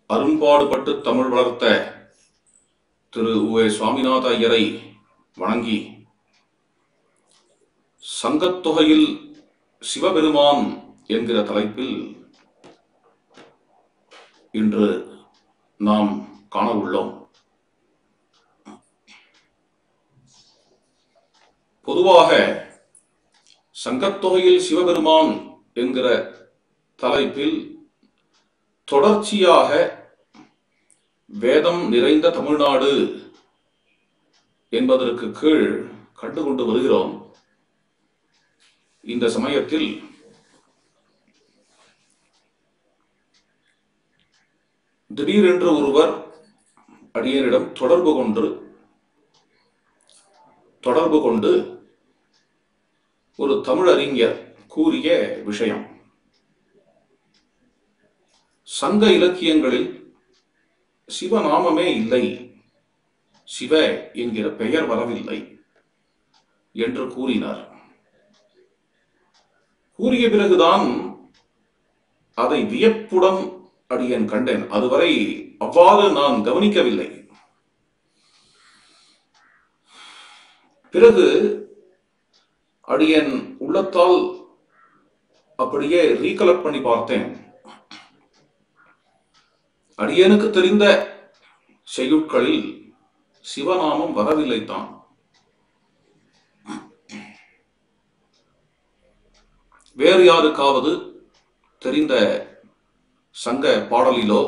அரும்பாடுபட்டு தமிழ் வளர்த்த திரு உ. சுவாமிநாத ஐயரை வணங்கி சங்கத்தொகையில் சிவபெருமான் என்கிற தலைப்பில் இன்று நாம் காண உள்ளோம். பொதுவாக சங்கத்தொகையில் சிவபெருமான் என்கிற தலைப்பில் தொடர்ச்சியாக வேதம் நிறைந்த தமிழ்நாடு என்பதற்கு கீழ் கண்டுகொண்டு வருகிறோம். இந்த சமயத்தில் திடீரென்று ஒருவர் அடியனிடம் தொடர்பு கொண்டு ஒரு தமிழறிஞர் கூறிய விஷயம், சங்க இலக்கியங்களில் சிவநாமமே இல்லை, சிவ என்கிற பெயர் வரவில்லை என்று கூறினார். கூறிய பிறகுதான் அதை வியப்புடன் அடியேன் கண்டேன். அதுவரை அவ்வாறு நான் கவனிக்கவில்லை. பிறகு அடியேன் உள்ளத்தால் அப்படியே ரீகலெக்ட் பண்ணி பார்த்தேன். அடியேனுக்கு தெரிந்த செய்யுட்களில் சிவநாமம் வரவில்லைத்தான். வேறு யாருக்காவது தெரிந்த சங்க பாடலிலோ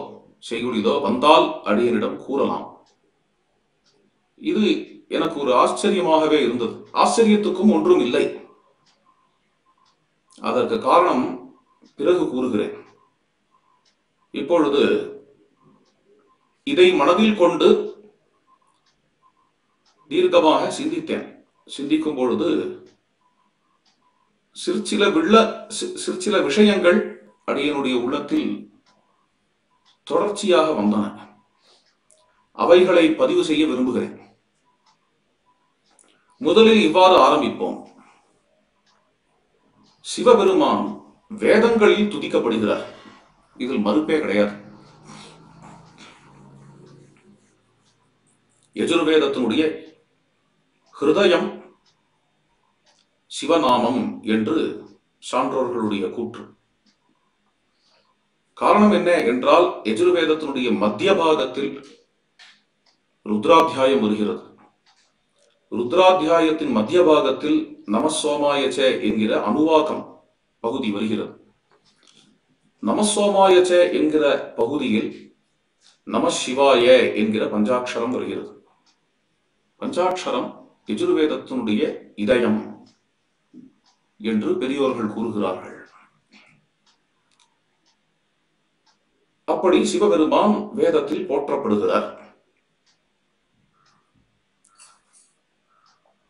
செய்யுளிலோ வந்தால் அடியனிடம் கூறலாம். இது எனக்கு ஒரு ஆச்சரியமாகவே இருந்தது. ஆச்சரியத்துக்கும் ஒன்றும் இல்லை. அதற்கு காரணம் பிறகு கூறுகிறேன். இப்பொழுது இதை மனதில் கொண்டு தீர்க்கமாக சிந்தித்தேன். சிந்திக்கும் பொழுது சிற்சில விஷயங்கள் அடியனுடைய உள்ளத்தில் தொடர்ச்சியாக வந்தன. அவைகளை பதிவு செய்ய விரும்புகிறேன். முதலில் இவ்வாறு ஆரம்பிப்போம். சிவபெருமான் வேதங்களில் துதிக்கப்படுகிறார். இதில் மறுப்பே கிடையாது. யஜுர்வேதத்தினுடைய ஹிருதயம் சிவநாமம் என்று சான்றோர்களுடைய கூற்று. காரணம் என்ன என்றால், யஜுர்வேதத்தினுடைய மத்திய பாகத்தில் ருத்ராத்தியாயம் வருகிறது. ருத்ராத்தியாயத்தின் மத்திய பாகத்தில் நமசோமாயச்ச என்கிற அனுவாகம் பகுதி வருகிறது. நமசோமாயச்ச என்கிற பகுதியில் நம சிவாய என்கிற பஞ்சாட்சரம் வருகிறது. பஞ்சாட்சரம் யஜுர்வேதத்தினுடைய இதயம் என்று பெரியோர்கள் கூறுகிறார்கள். அப்படி சிவபெருமான் வேதத்தில் போற்றப்படுகிறார்.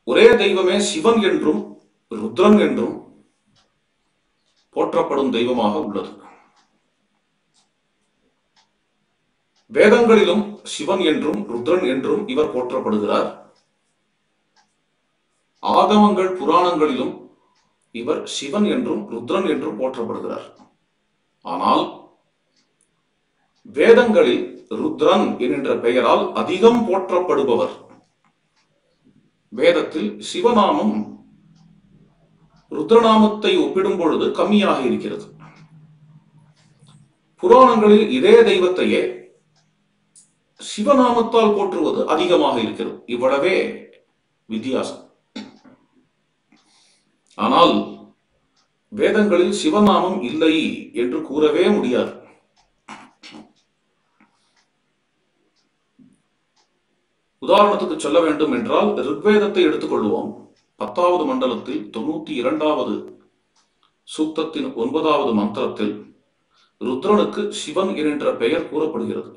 ஒரே தெய்வமே சிவன் என்றும் ருத்ரன் என்றும் போற்றப்படும் தெய்வமாக உள்ளது. வேதங்களிலும் சிவன் என்றும் ருத்ரன் என்றும் இவர் போற்றப்படுகிறார். ஆகமங்கள் புராணங்களிலும் இவர் சிவன் என்றும் ருத்ரன் என்றும் போற்றப்படுகிறார். ஆனால் வேதங்களில் ருத்ரன் என்கின்ற பெயரால் அதிகம் போற்றப்படுபவர். வேதத்தில் சிவநாமம் ருத்ரநாமத்தை ஒப்பிடும் பொழுது கம்மியாக இருக்கிறது. புராணங்களில் இதே தெய்வத்தையே சிவநாமத்தால் போற்றுவது அதிகமாக இருக்கிறது. இவ்வளவே வித்தியாசம். ஆனால் வேதங்களில் சிவநாமம் இல்லை என்று கூறவே முடியாது. உதாரணத்துக்கு சொல்ல வேண்டும் என்றால், ரிக்வேதத்தை எடுத்துக்கொள்வோம். 10வது மண்டலத்தில் 92வது சூக்தத்தின் 9வது மந்திரத்தில் ருத்ரனுக்கு சிவன் என்கின்ற பெயர் கூறப்படுகிறது.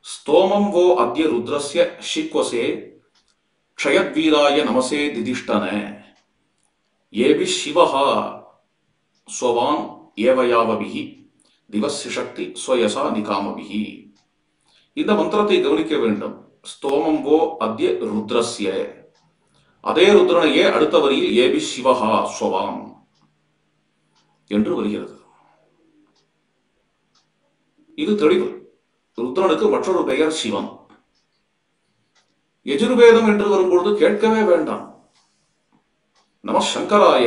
ஸ்தோமம் வோ அத்ய ருத்ரஸ்ய ஷிக்வசே க்ஷயத்வீராய நமசே திதிஷ்டன ஏபி சிவஹா ஸ்வவான் ஏவயாவபிஹி திவஸ்ய சக்தி ஸ்வயசா நிகாமபிஹி. இந்த மந்திரத்தை கவனிக்க வேண்டும். ஸ்தோமம் வோ அத்ய ருத்ரஸ்ய, அதே ருத்ரனையே அடுத்த வரியில் ஏபி சிவஹா ஸ்வவாம் என்று வருகிறது. இது தெளிவு. ருத்ரனுக்கு மற்றொரு பெயர் சிவன். யஜுர்வேதம் என்று வரும்பொழுது கேட்கவே வேண்டாம். நம சங்கராய,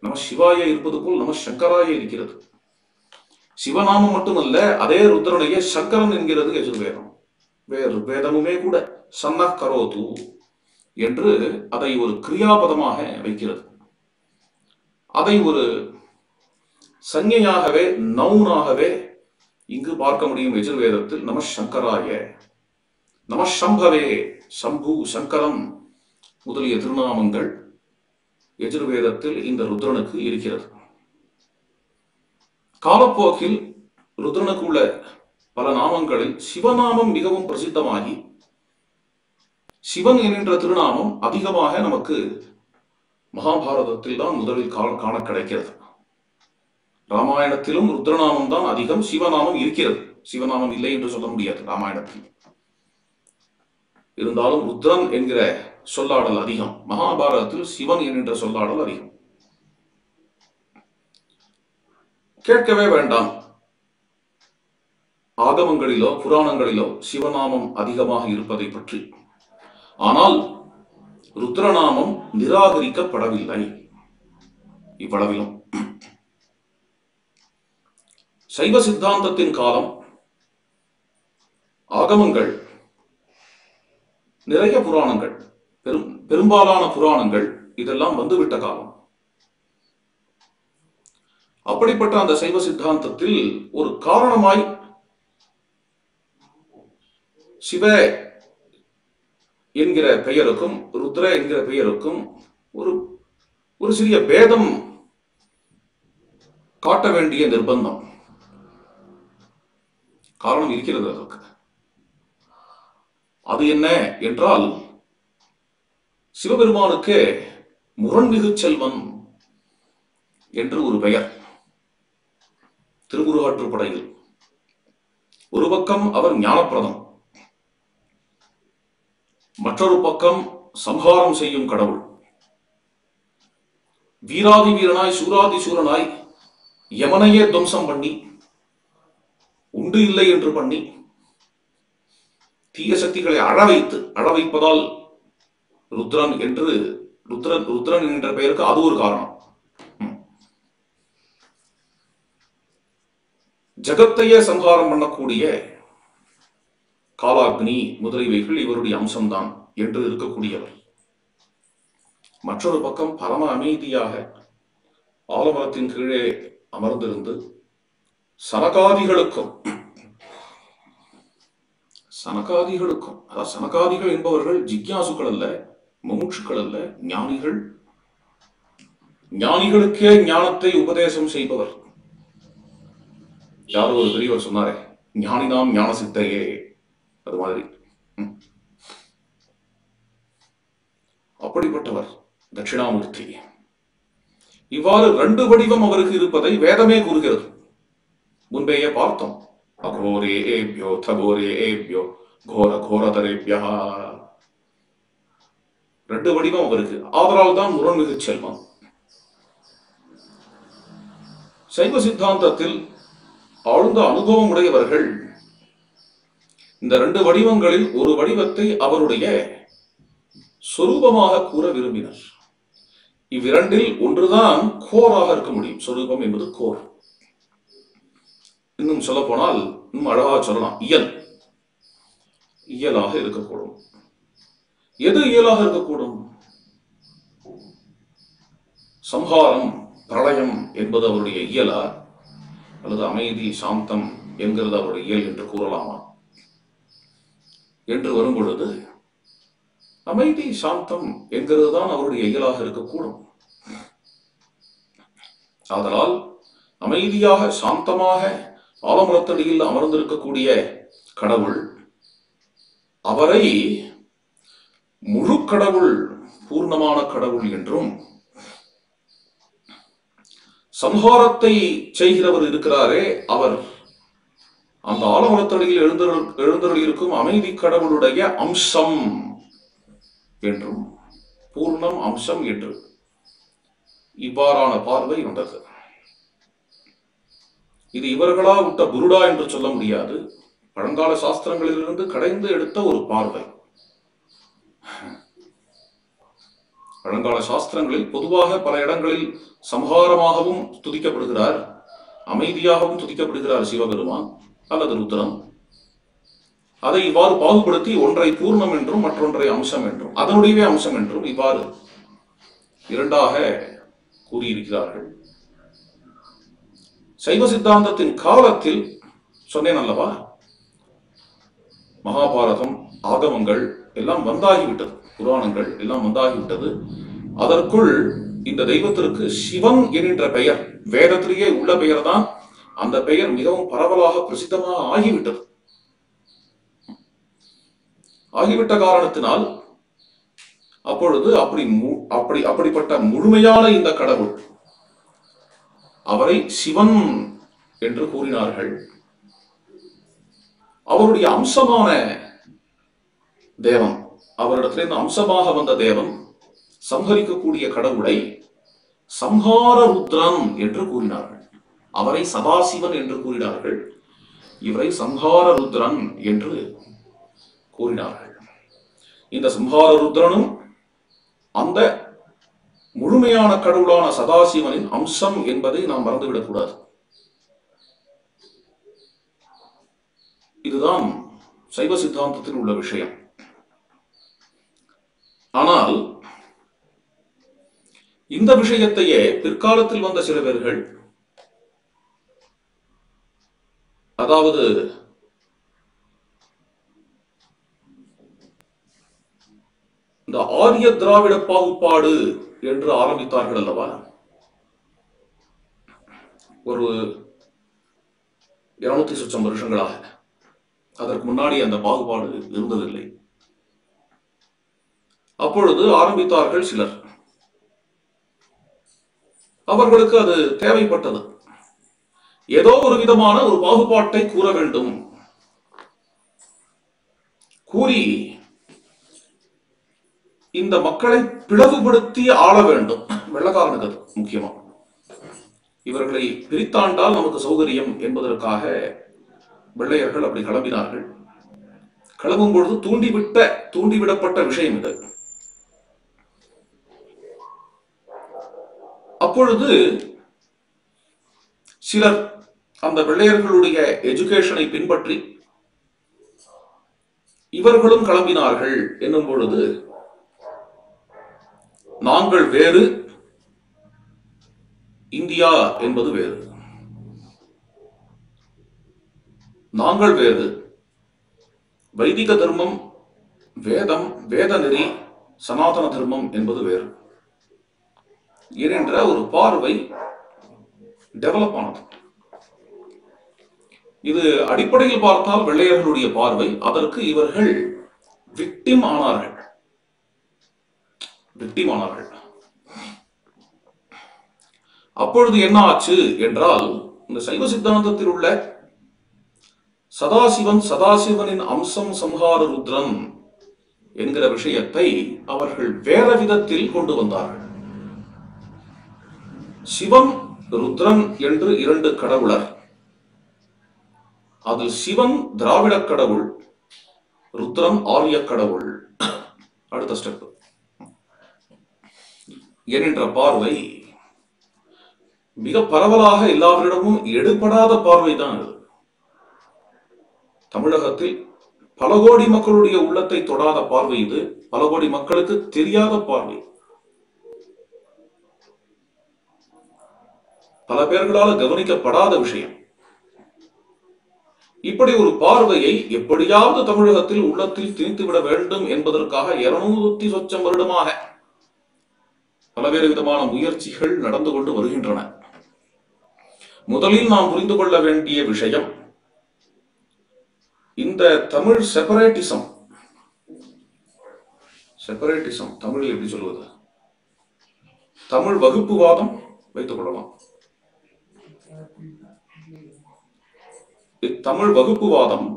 நம சிவாய இருப்பது போல் நம சங்கராய இருக்கிறது. சிவநாமம் மட்டுமல்ல, அதே ருத்ரனையே சங்கரன் என்கிறது யஜுர்வேதம். வேறு வேதமுமே கூட சன்ன கரோது என்று அதை ஒரு கிரியாபதமாக வைக்கிறது. அதை ஒரு சஞ்ஞையாகவே, நவுனாகவே இங்கு பார்க்க முடியும் யஜுர்வேதத்தில். நம சங்கராய, நம சம்பவே, சம்பு, சங்கரம் முதலிய திருநாமங்கள் யஜுர்வேதத்தில் இந்த ருத்ரனுக்கு இருக்கிறது. காலப்போக்கில் ருத்ரனுக்கு உள்ள பல நாமங்களில் சிவநாமம் மிகவும் பிரசித்தமாகி சிவன் என்கின்ற திருநாமம் அதிகமாக நமக்கு மகாபாரதத்தில் தான் முதலில் காண கிடைக்கிறது. ராமாயணத்திலும் ருத்ரநாமம் தான் அதிகம், சிவநாமம் இருக்கிறது. சிவநாமம் இல்லை என்று சொல்ல முடியாது ராமாயணத்தில். இருந்தாலும் ருத்ரன் என்கிற சொல்லாடல் அதிகம். மகாபாரதத்தில் சிவன் என்கின்ற சொல்லாடல் அதிகம். கேட்கவே வேண்டாம், ஆகமங்களிலோ புராணங்களிலோ சிவநாமம் அதிகமாக இருப்பதை பற்றி. ஆனால் ருத்ரநாமம் நிராகரிக்கப்படவில்லை. இவ்வளவிலும் சைவ சித்தாந்தத்தின் காலம், ஆகமங்கள் நிறைய புராணங்கள், பெரும்பாலான புராணங்கள் இதெல்லாம் வந்துவிட்ட காலம். அப்படிப்பட்ட அந்த சைவ சித்தாந்தத்தில் ஒரு காரணமாய் சிவ என்கிற பெயருக்கும் ருத்ர என்கிற பெயருக்கும் ஒரு சிறிய பேதம் காட்ட வேண்டிய நிர்பந்தம், காரணம் இருக்கிறது அதற்கு. அது என்ன என்றால், சிவபெருமானுக்கு முரண்மிகு செல்வன் என்று ஒரு பெயர் திருமுருகாற்றுப்படையில். ஒரு பக்கம் அவர் ஞானப்பிரதம், மற்றொரு பக்கம் சம்ஹாரம் செய்யும் கடவுள். வீராதி வீரனாய் சூராதி சூரனாய் யமனையே துவம்சம் பண்ணி, உண்டு இல்லை என்று பண்ணி, தீய சக்திகளை அழவைப்பதால் ருத்ரன் என்று ருத்ரன் என்ற பெயருக்கு அது ஒரு காரணம். ஜகத்தையே சம்ஹாரம் பண்ணக்கூடிய காலாக்னி முதலியவைகள் இவருடைய அம்சம்தான் என்று இருக்கக்கூடியவர். மற்றொரு பக்கம் பரம அமைதியாக ஆலமரத்தின் கீழே அமர்ந்திருந்து சனகாதிகளுக்கும் அதாவது சனகாதிகள் என்பவர்கள் ஜிக்யாசுக்கள் அல்ல, முமுட்சுக்கள் அல்ல, ஞானிகள். ஞானிகளுக்கே ஞானத்தை உபதேசம் செய்பவர். யாரோ ஒரு பெரியவர் சொன்னாரே, ஞானினாம் ஞான சித்தையே, அது மாதிரி. அப்படிப்பட்டவர் தட்சிணாமூர்த்தி. இவ்வாறு 2 வடிவம் அவருக்கு இருப்பதை வேதமே கூறுகிறது. முன்பேயே பார்த்தோம். அகோரே ஏபியோ தகோரே ஏபியோ கோர கோரதரேபியா, 2 வடிவம் அவருக்கு. ஆதலால் தான் முரண்மிகு செல்வம். சைவ சித்தாந்தத்தில் ஆழ்ந்த அனுபவம் உடையவர்கள் இந்த 2 வடிவங்களில் ஒரு வடிவத்தை அவருடைய சொரூபமாக கூற விரும்பினர். இவ்விரண்டில் ஒன்றுதான் கோராக இருக்க முடியும். சொரூபம் என்பது கோர். இன்னும் சொல்ல போனால், இன்னும் அழகாக சொல்லலாம், இயலாக இருக்கக்கூடும். எது இயலாக இருக்கக்கூடும்? சம்ஹாரம், பிரளயம் என்பது அவருடைய இயலா, அல்லது அமைதி சாந்தம் என்கிறது அவருடைய இயல் என்று கூறலாமா என்று வரும்பொழுது, அமைதி சாந்தம் என்கிறது தான் அவருடைய இயலாக இருக்கக்கூடும். ஆதலால் அமைதியாக சாந்தமாக ஆலமரத்தடியில் அமர்ந்திருக்கக்கூடிய கடவுள், அவரை முழு கடவுள், பூர்ணமான கடவுள் என்றும், சம்ஹாரத்தை செய்கிறவர் இருக்கிறாரே அவர் அந்த ஆலமரத்தடியில் எழுந்தருள் இருக்கும் அமைதி கடவுளுடைய அம்சம் என்றும், பூர்ணம் அம்சம் என்று இவ்வாறான பார்வை வந்தது. இது இவர்களா விட்ட புருடா என்று சொல்ல முடியாது. பழங்கால சாஸ்திரங்களிலிருந்து கடைந்து எடுத்த ஒரு பார்வை. பழங்கால சாஸ்திரங்களில் பொதுவாக பல இடங்களில் சம்ஹாரமாகவும் துதிக்கப்படுகிறார், அமைதியாகவும் துதிக்கப்படுகிறார் சிவபெருமான் அல்லது ருத்ரன். அதை இவ்வாறு பாகுபடுத்தி ஒன்றை பூர்ணம் என்றும் மற்றொன்றை அம்சம் என்றும் அதனுடைய அம்சம் என்றும் இவ்வாறு இரண்டாக கூறியிருக்கிறார்கள். சைவ சித்தாந்தத்தின் காலத்தில் சொன்னேன் அல்லவா, மகாபாரதம், ஆகமங்கள் எல்லாம் வந்தாகிவிட்டது, புராணங்கள் எல்லாம் வந்தாகிவிட்டது. அதற்குள் இந்த தெய்வத்திற்கு சிவன் என்கின்ற பெயர், வேதத்திலேயே உள்ள பெயர் தான், அந்த பெயர் மிகவும் பரவலாக பிரசித்தமாக ஆகிவிட்டது. ஆகிவிட்ட காரணத்தினால் அப்பொழுது அப்படிப்பட்ட முழுமையான இந்த கடவுள், அவரை சிவன் என்று கூறினார்கள். அவருடைய அம்சமான தேவன், அவரிடத்திலிருந்து அம்சமாக வந்த தேவன், சம்ஹரிக்கக்கூடிய கடவுளை சம்ஹார ருத்ரன் என்று கூறினார்கள். அவரை சதாசிவன் என்று கூறினார்கள், இவரை சம்ஹார ருத்ரன் என்று கூறினார்கள். இந்த சம்ஹார ருத்ரனும் அந்த முழுமையான கடவுளான சதாசிவனின் அம்சம் என்பதை நாம் மறந்துவிடக்கூடாது. இதுதான் சைவ சித்தாந்தத்தில் உள்ள விஷயம். ஆனால் இந்த விஷயத்தையே பிற்காலத்தில் வந்த சில பேர்கள், அதாவது இந்த ஆரிய திராவிட பாகுபாடு என்று ஆரம்பித்தார்கள் அல்லவா, ஒரு 200 சொச்சம் வருஷங்களாக. அதற்கு முன்னாடி அந்த பாகுபாடு இருந்ததில்லை. அப்பொழுது ஆரம்பித்தார்கள் சிலர். அவர்களுக்கு அது தேவைப்பட்டது. ஏதோ ஒரு விதமான ஒரு பாகுபாட்டை கூற வேண்டும், கூறி இந்த மக்களை பிளவுபடுத்தி ஆள வேண்டும். வெள்ளக்காரனுக்கு அது முக்கியமா. இவர்களை பிரித்தாண்டால் நமக்கு சௌகரியம் என்பதற்காக வெள்ளையர்கள் அப்படி கிளம்பினார்கள். கிளம்பும் பொழுது தூண்டிவிடப்பட்ட விஷயம் இது. அப்பொழுது சிலர் அந்த வெள்ளையர்களுடைய எஜுகேஷனை பின்பற்றி இவர்களும் கிளம்பினார்கள். என்னும் பொழுது நாங்கள் வேறு, இந்தியா என்பது வேறு. நாங்கள் வேறு, வைதிக தர்மம், வேதம், வேத நெறி, சனாதன தர்மம் என்பது வேறு என்ற ஒரு பார்வை டெவலப் ஆனது. இது அடிப்படையில் பார்த்தால் வெள்ளையர்களுடைய பார்வை. அதற்கு இவர்கள் விக்டிம் ஆனார்கள். அப்பொழுது என்ன ஆச்சு என்றால், இந்த சைவ சித்தாந்தத்தில் உள்ள சதாசிவனின் அம்சம் சம்ஹார ருத்ரன் என்கிற விஷயத்தை அவர்கள் வேற விதத்தில் கொண்டு வந்தார்கள். சிவன், ருத்ரன் என்று 2 கடவுளர். அதில் சிவன் திராவிட கடவுள், ருத்ரன் ஆரிய கடவுள். அடுத்த ஸ்டெப் என்கின்ற பார்வை மிக பரவலாக எல்லாவரிடமும் எடுபடாத பார்வைதான். தமிழகத்தில் பல கோடி மக்களுடைய உள்ளத்தை தொடாத பார்வை இது. பல கோடி மக்களுக்கு தெரியாத பார்வை. பல பேர்களால் கவனிக்கப்படாத விஷயம். இப்படி ஒரு பார்வையை எப்படியாவது தமிழகத்தில் உள்ளத்தில் திணித்துவிட வேண்டும் என்பதற்காக 200 சொச்சம் வருடமாக பல்வேறு விதமான முயற்சிகள் நடந்து கொண்டு வருகின்றன. முதலில் நாம் புரிந்து கொள்ள வேண்டிய விஷயம், இந்த தமிழ் செப்பரேட்டிசம் தமிழில் எப்படி சொல்வது, தமிழ் வகுப்புவாதம் வைத்துக் கொள்ளலாம். தமிழ் வகுப்புவாதம்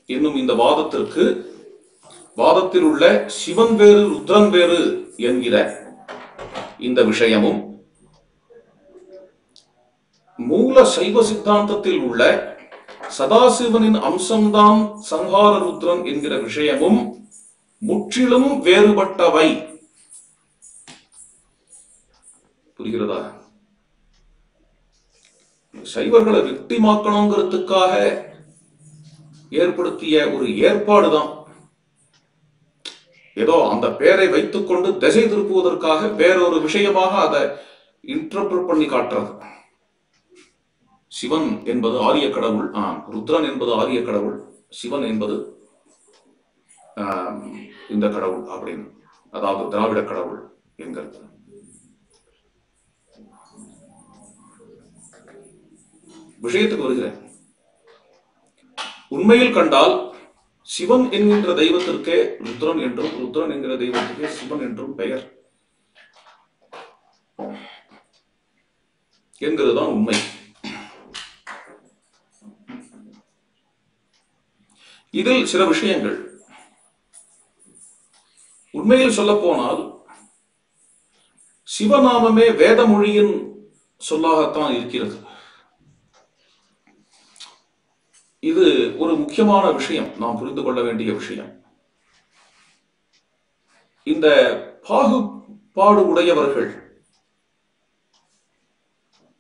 என்னும் இந்த வாதத்தில் உள்ள சிவன் வேறு ருத்ரன் வேறு என்கிற இந்த விஷயமும் மூல சைவ சித்தாந்தத்தில் உள்ள சதாசிவனின் அம்சம்தான் சங்கார ருத்ரன் என்கிற விஷயமும் முற்றிலும் வேறுபட்டவை. புரிகிறதா? சைவர்களை விக்டிமாக்கணுங்கிறதுக்காக ஏற்படுத்திய ஒரு ஏற்பாடுதான். ஏதோ அந்த பேரை வைத்துக் கொண்டு திசை திருப்புவதற்காக வேறொரு விஷயமாக அதை இன்டர்பிரட் பண்ணி காட்டுறது. சிவன் என்பது ஆரிய கடவுள், ருத்ரன் என்பது ஆரிய கடவுள், சிவன் என்பது இந்த கடவுள் அப்படின்னு, அதாவது திராவிட கடவுள் என்கிறது. விஷயத்துக்கு வருகிறேன். உண்மையில் கண்டால் சிவன் என்கின்ற தெய்வத்திற்கே ருத்ரன் என்றும், ருத்ரன் என்கிற தெய்வத்திற்கே சிவன் என்றும் பெயர் என்கிறதுதான் உண்மை. இதில் சில விஷயங்கள் உண்மையில் சொல்ல போனால் சிவநாமமே வேத மொழியின் சொல்லாகத்தான் இருக்கிறது. இது ஒரு முக்கியமான விஷயம், நாம் புரிந்து கொள்ள வேண்டிய விஷயம். இந்த பாகுபாடு உடையவர்கள்,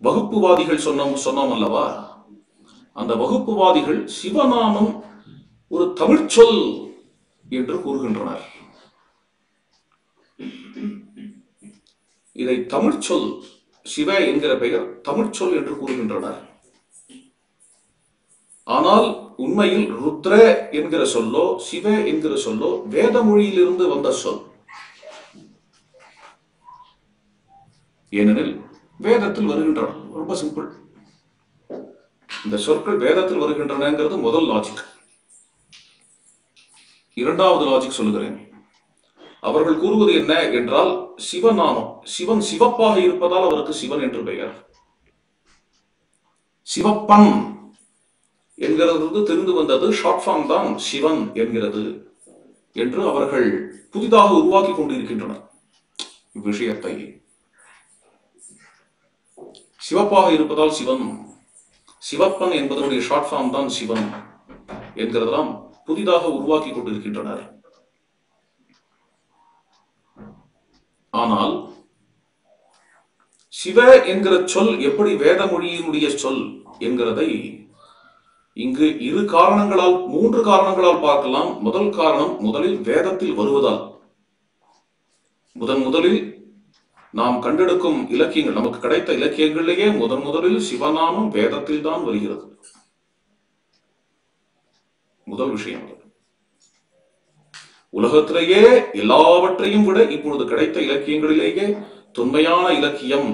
வகுப்புவாதிகள் சொன்னோம் அல்லவா, அந்த வகுப்புவாதிகள் சிவநாமம் ஒரு தமிழ் சொல் என்று கூறுகின்றனர். இதை தமிழ் சொல், சிவ என்கிற பெயர் தமிழ் சொல் என்று கூறுகின்றனர். ஆனால் உண்மையில் ருத்ர என்கிற சொல்லோ சிவ என்கிற சொல்லோ வேத மொழியிலிருந்து வந்த சொல். ஏனெனில் வேதத்தில் வருகின்றன. ரொம்ப சிம்பிள். இந்த சொற்கள் வேதத்தில் வருகின்றனங்கிறது முதல் லாஜிக். இரண்டாவது லாஜிக் சொல்லுகிறேன். அவர்கள் கூறுவது என்ன என்றால், சிவநாமம், சிவன் சிவப்பாக இருப்பதால் அவருக்கு சிவன் என்று பெயர். சிவப்பன் என்கிறது தெரிந்து வந்தது, ஷார்ட் ஃபார்ம் தான் சிவன் என்கிறது என்று அவர்கள் புதிதாக உருவாக்கி கொண்டிருக்கின்றனர். இவ்விஷயத்தை சிவப்பாக இருப்பதால் சிவன், சிவப்பன் என்பதனுடைய ஷார்ட் ஃபார்ம் தான் சிவன் என்கிறதெல்லாம் புதிதாக உருவாக்கி கொண்டிருக்கின்றனர். ஆனால் சிவ என்கிற சொல் எப்படி வேத மொழியினுடைய சொல் என்கிறதை இங்கு மூன்று காரணங்களால் பார்க்கலாம். முதல் காரணம், முதலில் வேதத்தில் வருவதால். முதலில் நாம் கண்டெடுக்கும் இலக்கியங்கள், நமக்கு கிடைத்த இலக்கியங்களிலேயே முதலில் சிவநாமம் வேதத்தில் தான் வருகிறது. முதல் விஷயம். உலகத்திலேயே எல்லாவற்றையும் விட இப்பொழுது கிடைத்த இலக்கியங்களிலேயே தொன்மையான இலக்கியம்,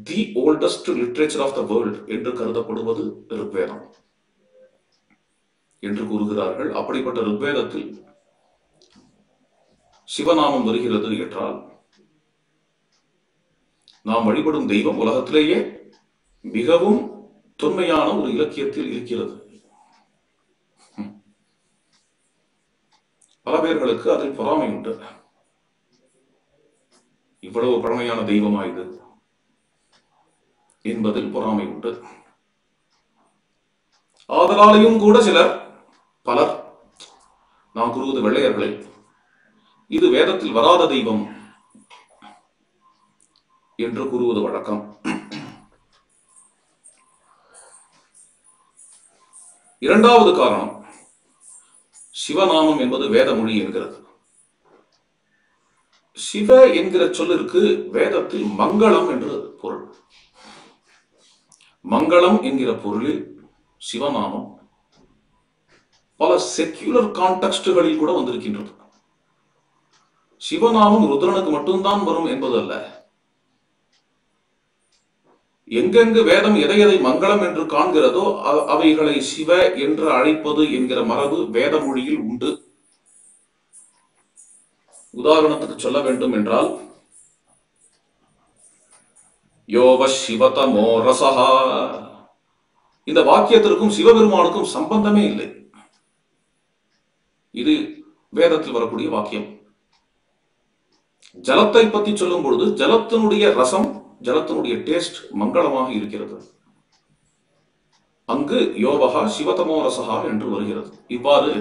the oldest literature of the world என்று கருதப்படுவது ரிக்வேதம் என்று கூறுகிறார்கள். அப்படிப்பட்ட ரிக்வேதத்தில் சிவநாமம் வருகிறது என்றால், நாம் வழிபடும் தெய்வம் உலகத்திலேயே மிகவும் தொன்மையான ஒரு இலக்கியத்தில் இருக்கிறது. பல பேர்களுக்கு அதில் பொறாமை உண்டு. இவ்வளவு பழமையான தெய்வமா இது என்பதில் பொறாமை உண்டு. ஆதலாலையும் கூட பலர், நாம் கூறுவது வெள்ளையர்களை, இது வேதத்தில் வராத தெய்வம் என்று கூறுவது வழக்கம். இரண்டாவது காரணம், சிவநாமம் என்பது வேத மொழி என்கிறது. சிவ என்கிற சொல்லிற்கு வேதத்தில் மங்களம் என்று பொருள். மங்களம் என்கிற பொருளில் சிவநாமம் பல செக்யூலர் கான்டெக்ஸ்டுகளில் கூட வந்திருக்கின்றது. சிவநாமம் ருத்ரனுக்கு மட்டும்தான் வரும் என்பதல்ல. எங்கெங்கு வேதம் எதை எதை மங்களம் என்று காண்கிறதோ அவைகளை சிவ என்று அழைப்பது என்கிற மரபு வேத மொழியில் உண்டு. உதாரணத்துக்கு சொல்ல வேண்டும் என்றால், யோவ சிவதமோ ரசஹா, இந்த வாக்கியத்திற்கும் சிவபெருமானுக்கும் சம்பந்தமே இல்லை. இது வேதத்தில் வரக்கூடிய வாக்கியம். ஜலத்தை பற்றி சொல்லும் பொழுது ஜலத்தினுடைய ரசம் ஜலத்தினுடைய டேஸ்ட் மங்களமாக இருக்கிறது. அங்கு யோபகா சிவதமோ ரசகா என்று வருகிறது. இவ்வாறு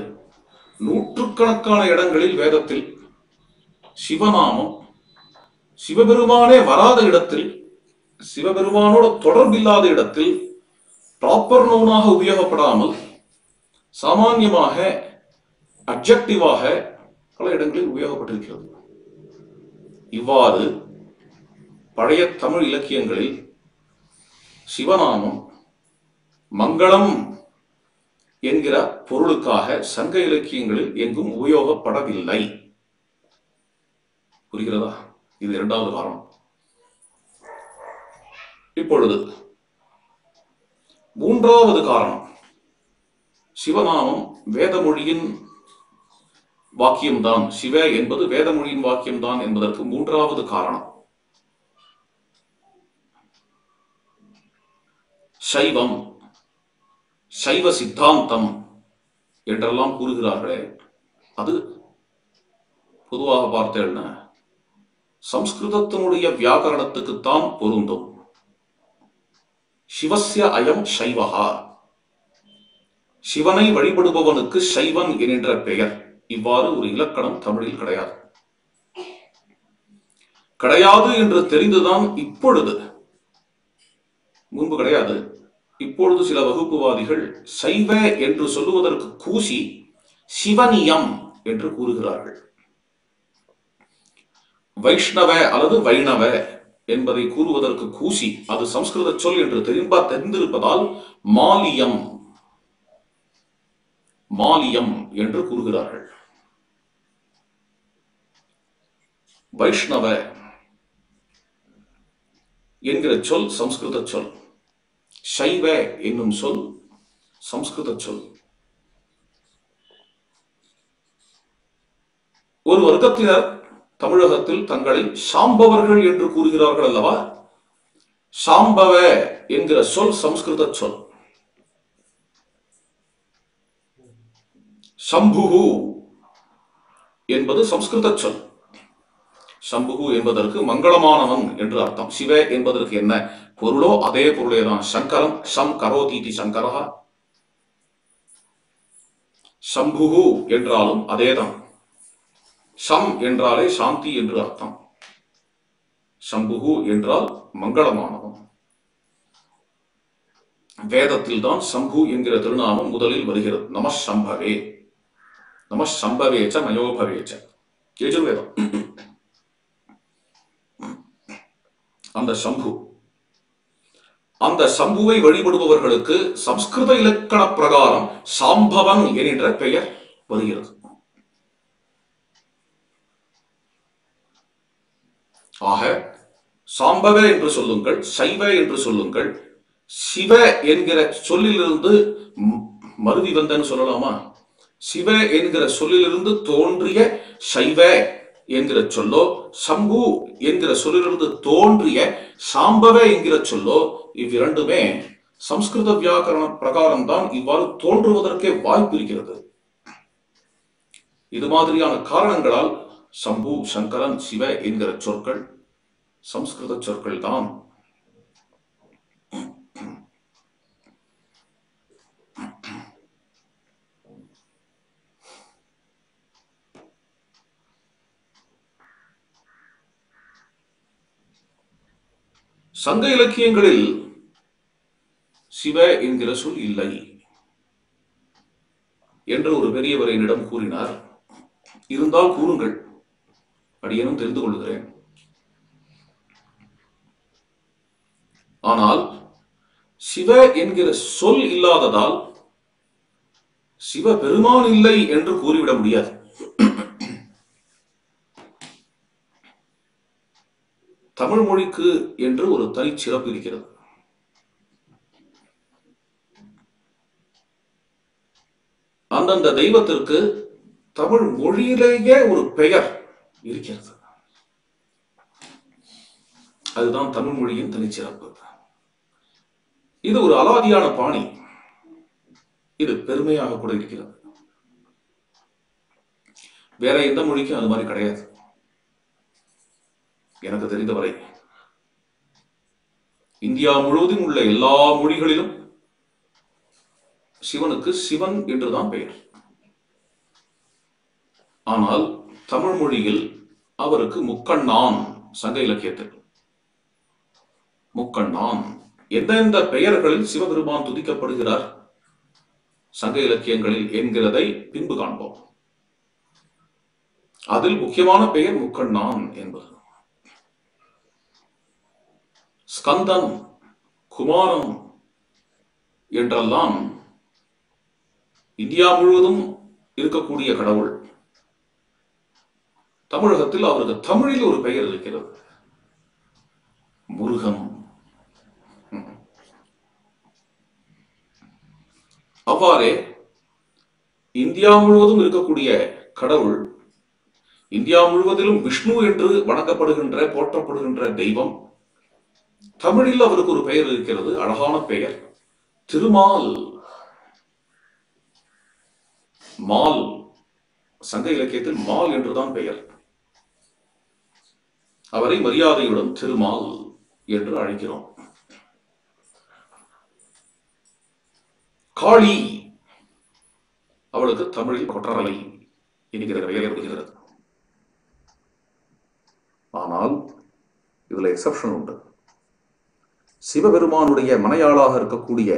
நூற்றுக்கணக்கான இடங்களில் வேதத்தில் சிவநாமம் சிவபெருமானே வராத இடத்தில், சிவபெருமானோட தொடர்பில்லாத இடத்தில் ப்ராப்பர் நவுனாக உபயோகப்படாமல் சாமான்யமாக அப்ஜெக்டிவாக பல இடங்களில் உபயோகப்பட்டிருக்கிறது. இவ்வாறு பழைய தமிழ் இலக்கியங்களில் சிவநாமம் மங்களம் என்கிற பொருளுக்காக சங்க இலக்கியங்களில் எங்கும் உபயோகப்படவில்லை. புரிகிறதா? இது இரண்டாவது காரணம். இப்பொழுது மூன்றாவது காரணம், சிவநாமம் வேதமொழியின் வாக்கியம்தான், சிவ என்பது வேதமொழியின் வாக்கியம்தான் என்பதற்கு மூன்றாவது காரணம், சைவம், சைவ சித்தாந்தம் என்றெல்லாம் கூறுகிறார்களே, அது பொதுவாக பார்த்தேன்னா சம்ஸ்கிருதத்தினுடைய வியாக்கரணத்துக்குத்தான் பொருந்தும். சிவஸ்ய அயம் சைவஹா, சிவனை வழிபடுபவனுக்கு சைவன் என்கின்ற பெயர். இவ்வாறு ஒரு இலக்கணம் தமிழில் கிடையாது. கிடையாது என்று தெரிந்துதான் இப்பொழுது, முன்பு கிடையாது, இப்பொழுது சில வகுப்புவாதிகள் சைவ என்று சொல்லுவதற்கு கூசி சிவனியம் என்று கூறுகிறார்கள். வைஷ்ணவ அல்லது வைணவ என்பதை கூறுவதற்கு கூசி, அது சம்ஸ்கிருத சொல் என்று தெரிந்திருப்பதால் மாலியம் மாலியம் என்று கூறுகிறார்கள். வைஷ்ணவ என்கிற சொல் சம்ஸ்கிருத சொல், சைவ என்னும் சொல் சம்ஸ்கிருத சொல். ஒரு வர்க்கத்தினர் தமிழகத்தில் தங்களை சாம்பவர்கள் என்று கூறுகிறார்கள் அல்லவா? சாம்பவ என்கிற சொல் சம்ஸ்கிருத சொல். சம்புகு என்பது சம்ஸ்கிருத சொல். சம்புகு என்பதற்கு மங்களமானவன் என்று அர்த்தம். சிவ என்பதற்கு என்ன பொருளோ அதே பொருளேதான். சங்கரம் சம் கரோதீதி சங்கரா, சம்புகு என்றாலும் அதேதான். சம் என்றாலே சாந்தி என்று அர்த்தம். சம்புகு என்றால் மங்களமானவன். வேதத்தில் தான் சம்பு என்கிற திருநாமம் முதலில் வருகிறது. நம சம்பவே, நம சம்பவேச்ச நயோபவேச்ச, யஜுர்வேதம். அந்த சம்பு, அந்த சம்புவை வழிபடுபவர்களுக்கு சம்ஸ்கிருத இலக்கண பிரகாரம் சாம்பவன் என்கின்ற பெயர் வருகிறது. ஆக சாம்பவ என்று சொல்லுங்கள், சைவ என்று சொல்லுங்கள். சிவ என்கிற சொல்லிலிருந்து மருவி வந்தன்னு சொல்லலாமா? சிவ என்கிற சொல்லிலிருந்து தோன்றிய சைவ என்கிற சொல்லோ, சம்பு என்கிற சொல்லிலிருந்து தோன்றிய சாம்பவ என்கிற சொல்லோ, இவ்விரண்டுமே சம்ஸ்கிருத வியாக்கரண பிரகாரம் தான் இவ்வாறு தோன்றுவதற்கே வாய்ப்பு இருக்கிறது. இது மாதிரியான காரணங்களால் சம்பு, சங்கரன், சிவ என்கிற சொற்கள் சம்ஸ்கிருத சொற்கள் தான். சங்க இலக்கியங்களில் சிவ என்கிற சொல் இல்லை என்று ஒரு பெரியவர் என்னிடம் கூறினார். இருந்தால் கூறுங்கள், அடியேனும் தெரிந்து கொள்கிறேன். ஆனால் சிவ என்கிற சொல் இல்லாததால் சிவ பெருமான் இல்லை என்று கூறிவிட முடியாது. தமிழ் மொழிக்கு என்று ஒரு தனி சிறப்பு இருக்கிறது. அந்தந்த தெய்வத்திற்கு தமிழ் மொழியிலேயே ஒரு பெயர் இருக்கிறது. அதுதான் தமிழ் மொழியின் தனிச்சிறப்பு. இது ஒரு அலாதியான பாணி. இது பெருமையாக கூட இருக்கிறது. வேற எந்த மொழிக்கும் அது மாதிரி கிடையாது எனக்கு தெரிந்தவரை. இந்தியா முழுவதும் உள்ள எல்லா மொழிகளிலும் சிவனுக்கு சிவன் என்றுதான் பெயர். ஆனால் தமிழ் மொழியில் அவருக்கு முக்கண்ணான். சங்க இலக்கியத்தில் முக்கண்ணான் எந்தெந்த பெயர்களில் சிவபெருமான் துதிக்கப்படுகிறார் சங்க இலக்கியங்களில் என்கிறதை பின்பு காண்போம். அதில் முக்கியமான பெயர் முக்கண்ணான் என்பது. ஸ்கந்தன், குமாரன் என்றெல்லாம் இந்தியா முழுவதும் இருக்கக்கூடிய கடவுள். தமிழகத்தில் அவருக்கு தமிழில் ஒரு பெயர் இருக்கிறது, முருகன். அவ்வாறே இந்தியா முழுவதும் இருக்கக்கூடிய கடவுள், இந்தியா முழுவதிலும் விஷ்ணு என்று வணங்கப்படுகின்ற போற்றப்படுகின்ற தெய்வம், தமிழில் அவருக்கு ஒரு பெயர் இருக்கிறது, அழகான பெயர், திருமால். மால், சங்க இலக்கியத்தில் மால் என்றுதான் பெயர். அவரை மரியாதையுடன் திருமால் என்று அழைக்கிறோம். காளி, அவளுக்கு தமிழில் கொற்றலை என்கிற பெயர் வருகிறது. ஆனால் இதுல எக்ஸப்ஷன் உண்டு. சிவபெருமானுடைய மனையாளாக இருக்கக்கூடிய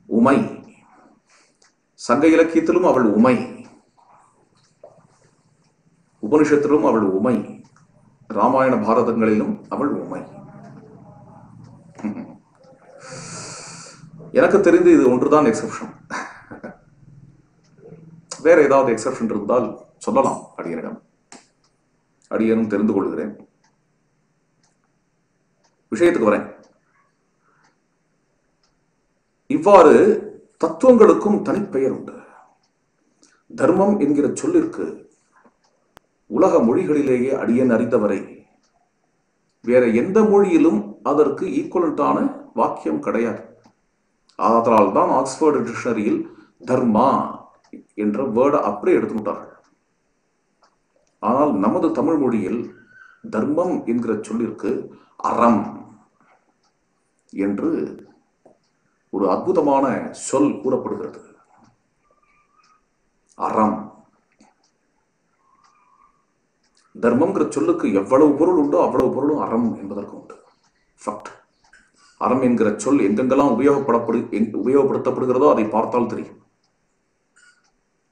உமை, சங்க இலக்கியத்திலும் அவள் உமை, உபனிஷத்திலும் அவள் உமை, ராமாயண பாரதங்களிலும் அவள் உமை. எனக்கு தெரிந்து இது ஒன்றுதான் எக்ஸப்ஷன். வேற ஏதாவது எக்ஸப்ஷன் இருந்தால் சொல்லலாம் அடியனிடம், அடியனும் தெரிந்து கொள்கிறேன். விஷயத்துக்கு வரேன். இவ்வாறு தத்துவங்களுக்கும் தனிப்பெயர் உண்டு. தர்மம் என்கிற சொல்லிற்கு உலக மொழிகளிலேயே அடியன் அறிந்தவரை வேற எந்த மொழியிலும் அதற்கு ஈக்குவலண்டான வாக்கியம் கிடையாது. அதனால் தான் ஆக்ஸ்போர்டு டிக்ஷனரியில் தர்மா என்ற வேர்டை அப்படியே எடுத்துட்டார்கள். ஆனால் நமது தமிழ் மொழியில் தர்மம் என்கிற சொல்லிற்கு அறம் என்று ஒரு அற்புதமான சொல் கூறப்படுகிறது. அறம். தர்மம்ங்கிற சொல்லுக்கு எவ்வளவு பொருள் உண்டோ அவ்வளவு பொருளும் அறம் என்பதற்கு உண்டு. அறம் என்கிற சொல் எங்கெங்கெல்லாம் உபயோகப்படுத்தப்படுகிறதோ அதை பார்த்தால் தெரியும்.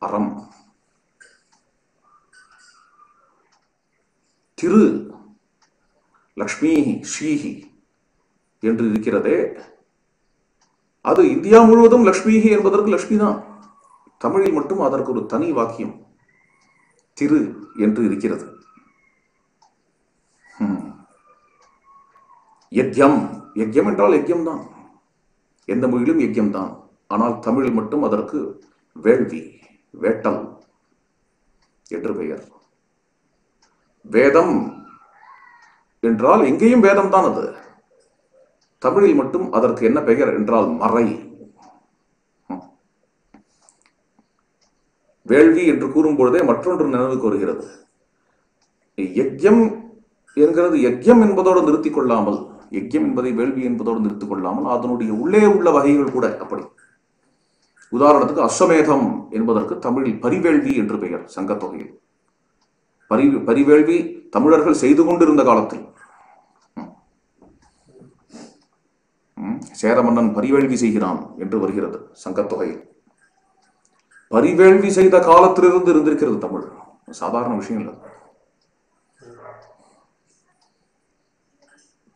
அறம். திரு, லக்ஷ்மி, ஸ்ரீஹி என்று இருக்கிறதே, அது இந்தியா முழுவதும் லக்ஷ்மிஹி என்பதற்கு லக்ஷ்மி தான். தமிழில் மட்டும் அதற்கு ஒரு தனி வாக்கியம் திரு என்று இருக்கிறது. யஜ்யம், யஜ்யம் என்றால் யஜ்யம் தான், எந்த மொழியிலும் யஜ்யம் தான். ஆனால் தமிழில் மட்டும் அதற்கு வேள்வி, வேட்டல் என்று பெயர். வேதம் என்றால் எங்கேயும் வேதம் தான் அது. தமிழில் மட்டும் அதற்கு என்ன பெயர் என்றால் மறை. வேள்வி என்று கூறும் பொழுதே மற்றொன்று நினைவுக்கு வருகிறது. யஜ்யம் என்கிறது யஜ்யம் என்பதோடு நிறுத்திக் கொள்ளாமல், யஜ்யம் என்பதை வேள்வி என்பதோடு நிறுத்திக் கொள்ளாமல் அதனுடைய உள்ளே உள்ள வகைகள் கூட அப்படி. உதாரணத்துக்கு அஸ்வமேதம் என்பதற்கு தமிழில் பரிவேள்வி என்று பெயர். சங்கத்தொகையில் பரிவேள்வி தமிழர்கள் செய்து கொண்டிருந்த காலத்தில் சேர மன்னன் பரிவேள்வி செய்கிறான் என்று வருகிறது சங்கத்தொகையில். பரிவேள்வி செய்த காலத்திலிருந்து இருந்திருக்கிறது தமிழ். சாதாரண விஷயம் இல்லை,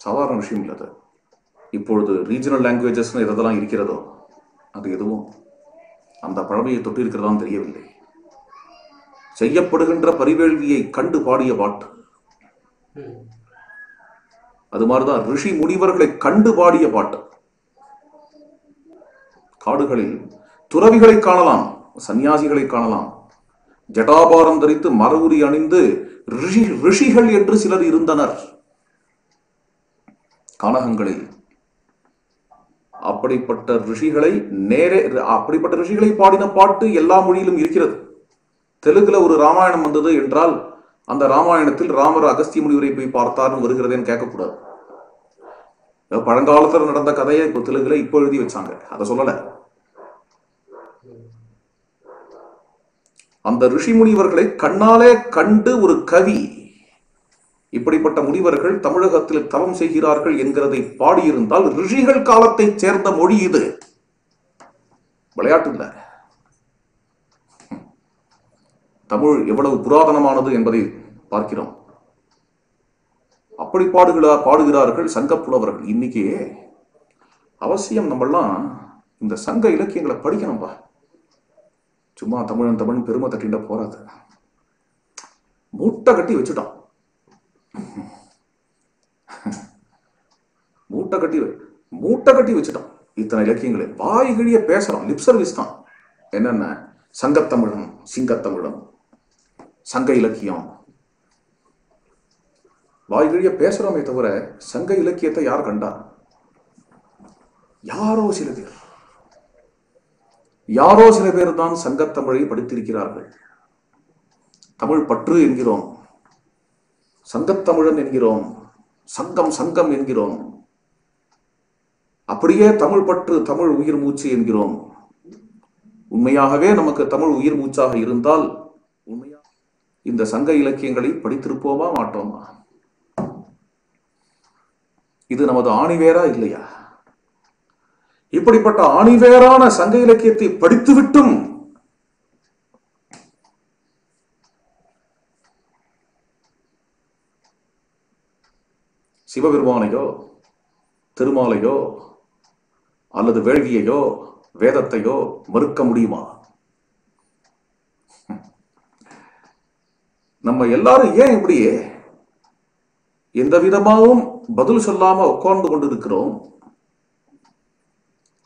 சாதாரண விஷயம் இல்லை. இப்பொழுது ரீஜனல் லாங்குவேஜஸ் எதெல்லாம் இருக்கிறதோ அது எதுவும் அந்த பழமையை தொட்டு இருக்கிறதான்னு தெரியவில்லை. செய்யப்படுகின்ற பரிவேள்வியை கண்டு பாடிய பாட்டு அது மாதிரிதான் ரிஷி முனிவர்களை கண்டு பாடிய பாட்டு. காடுகளில் துறவிகளை காணலாம், சன்னியாசிகளை காணலாம், ஜடாபாரம் தரித்து மரவுரி அணிந்து ரிஷிகள் என்று சிலர் இருந்தனர் கானகங்களில். அப்படிப்பட்ட ரிஷிகளை பாடின பாட்டு எல்லா மொழியிலும் இருக்கிறது. தெலுங்குல ஒரு ராமாயணம் வந்தது என்றால் அந்த ராமாயணத்தில் ராமர் அகஸ்திய முனிவரை போய் பார்த்தார்னு வருகிறதேன்னு கேட்கக்கூடாது. பழங்காலத்துல நடந்த கதையை இப்போ தெலுங்குல இப்போ எழுதி வச்சாங்க, அதை சொல்லல. அந்த ரிஷி முனிவர்களை கண்ணாலே கண்டு ஒரு கவி இப்படிப்பட்ட முனிவர்கள் தமிழகத்தில் தவம் செய்கிறார்கள் என்கிறதை பாடியிருந்தால் ரிஷிகள் காலத்தை சேர்ந்த மொழி இது, விளையாட்டு இல்ல. தமிழ் எவ்வளவு புராதனமானது என்பதை பார்க்கிறோம். அப்படி பாடுகிறார்கள் சங்க புலவர்கள். இன்னைக்கு அவசியம் நம்மெல்லாம் இந்த சங்க இலக்கியங்களை படிக்கணும்பா. சும்மா தமிழன் தமிழ் பெருமை தட்டிண்ட போறாது. மூட்டை கட்டி வச்சுட்டான், மூட்டை கட்டி வச்சுட்டான். இத்தனை இலக்கியங்களை வாய்கிழிய பேசுறோம், லிப் சர்வீஸ் தான். என்னென்ன சங்கத்தமிழன், சிங்கத்தமிழன், சங்க இலக்கியம், வாய்கிழிய பேசுறோமே தவிர சங்க இலக்கியத்தை யார் கண்டா? யாரோ சில பேர் தான் சங்கத்தமிழை படித்திருக்கிறார்கள். தமிழ் பற்று என்கிறோம், சங்கத்தமிழன் என்கிறோம், சங்கம் என்கிறோம். அப்படியே தமிழ் பற்று, தமிழ் உயிர் மூச்சு என்கிறோம். உண்மையாகவே நமக்கு தமிழ் உயிர் மூச்சாக இருந்தால் இந்த சங்க இலக்கியங்களை படித்திருப்போமா மாட்டோமா? இது நமது ஆணிவேரா இல்லையா? இப்படிப்பட்ட ஆணிவேரான சங்க இலக்கியத்தை படித்துவிட்டும் சிவபெருமானையோ திருமாலையோ அல்லது வேள்வியையோ வேதத்தையோ மறுக்க முடியுமா? நம்ம எல்லாரும் ஏன் இப்படியே எந்த விதமாகவும் பதில் சொல்லாம உட்கார்ந்து கொண்டிருக்கிறோம்?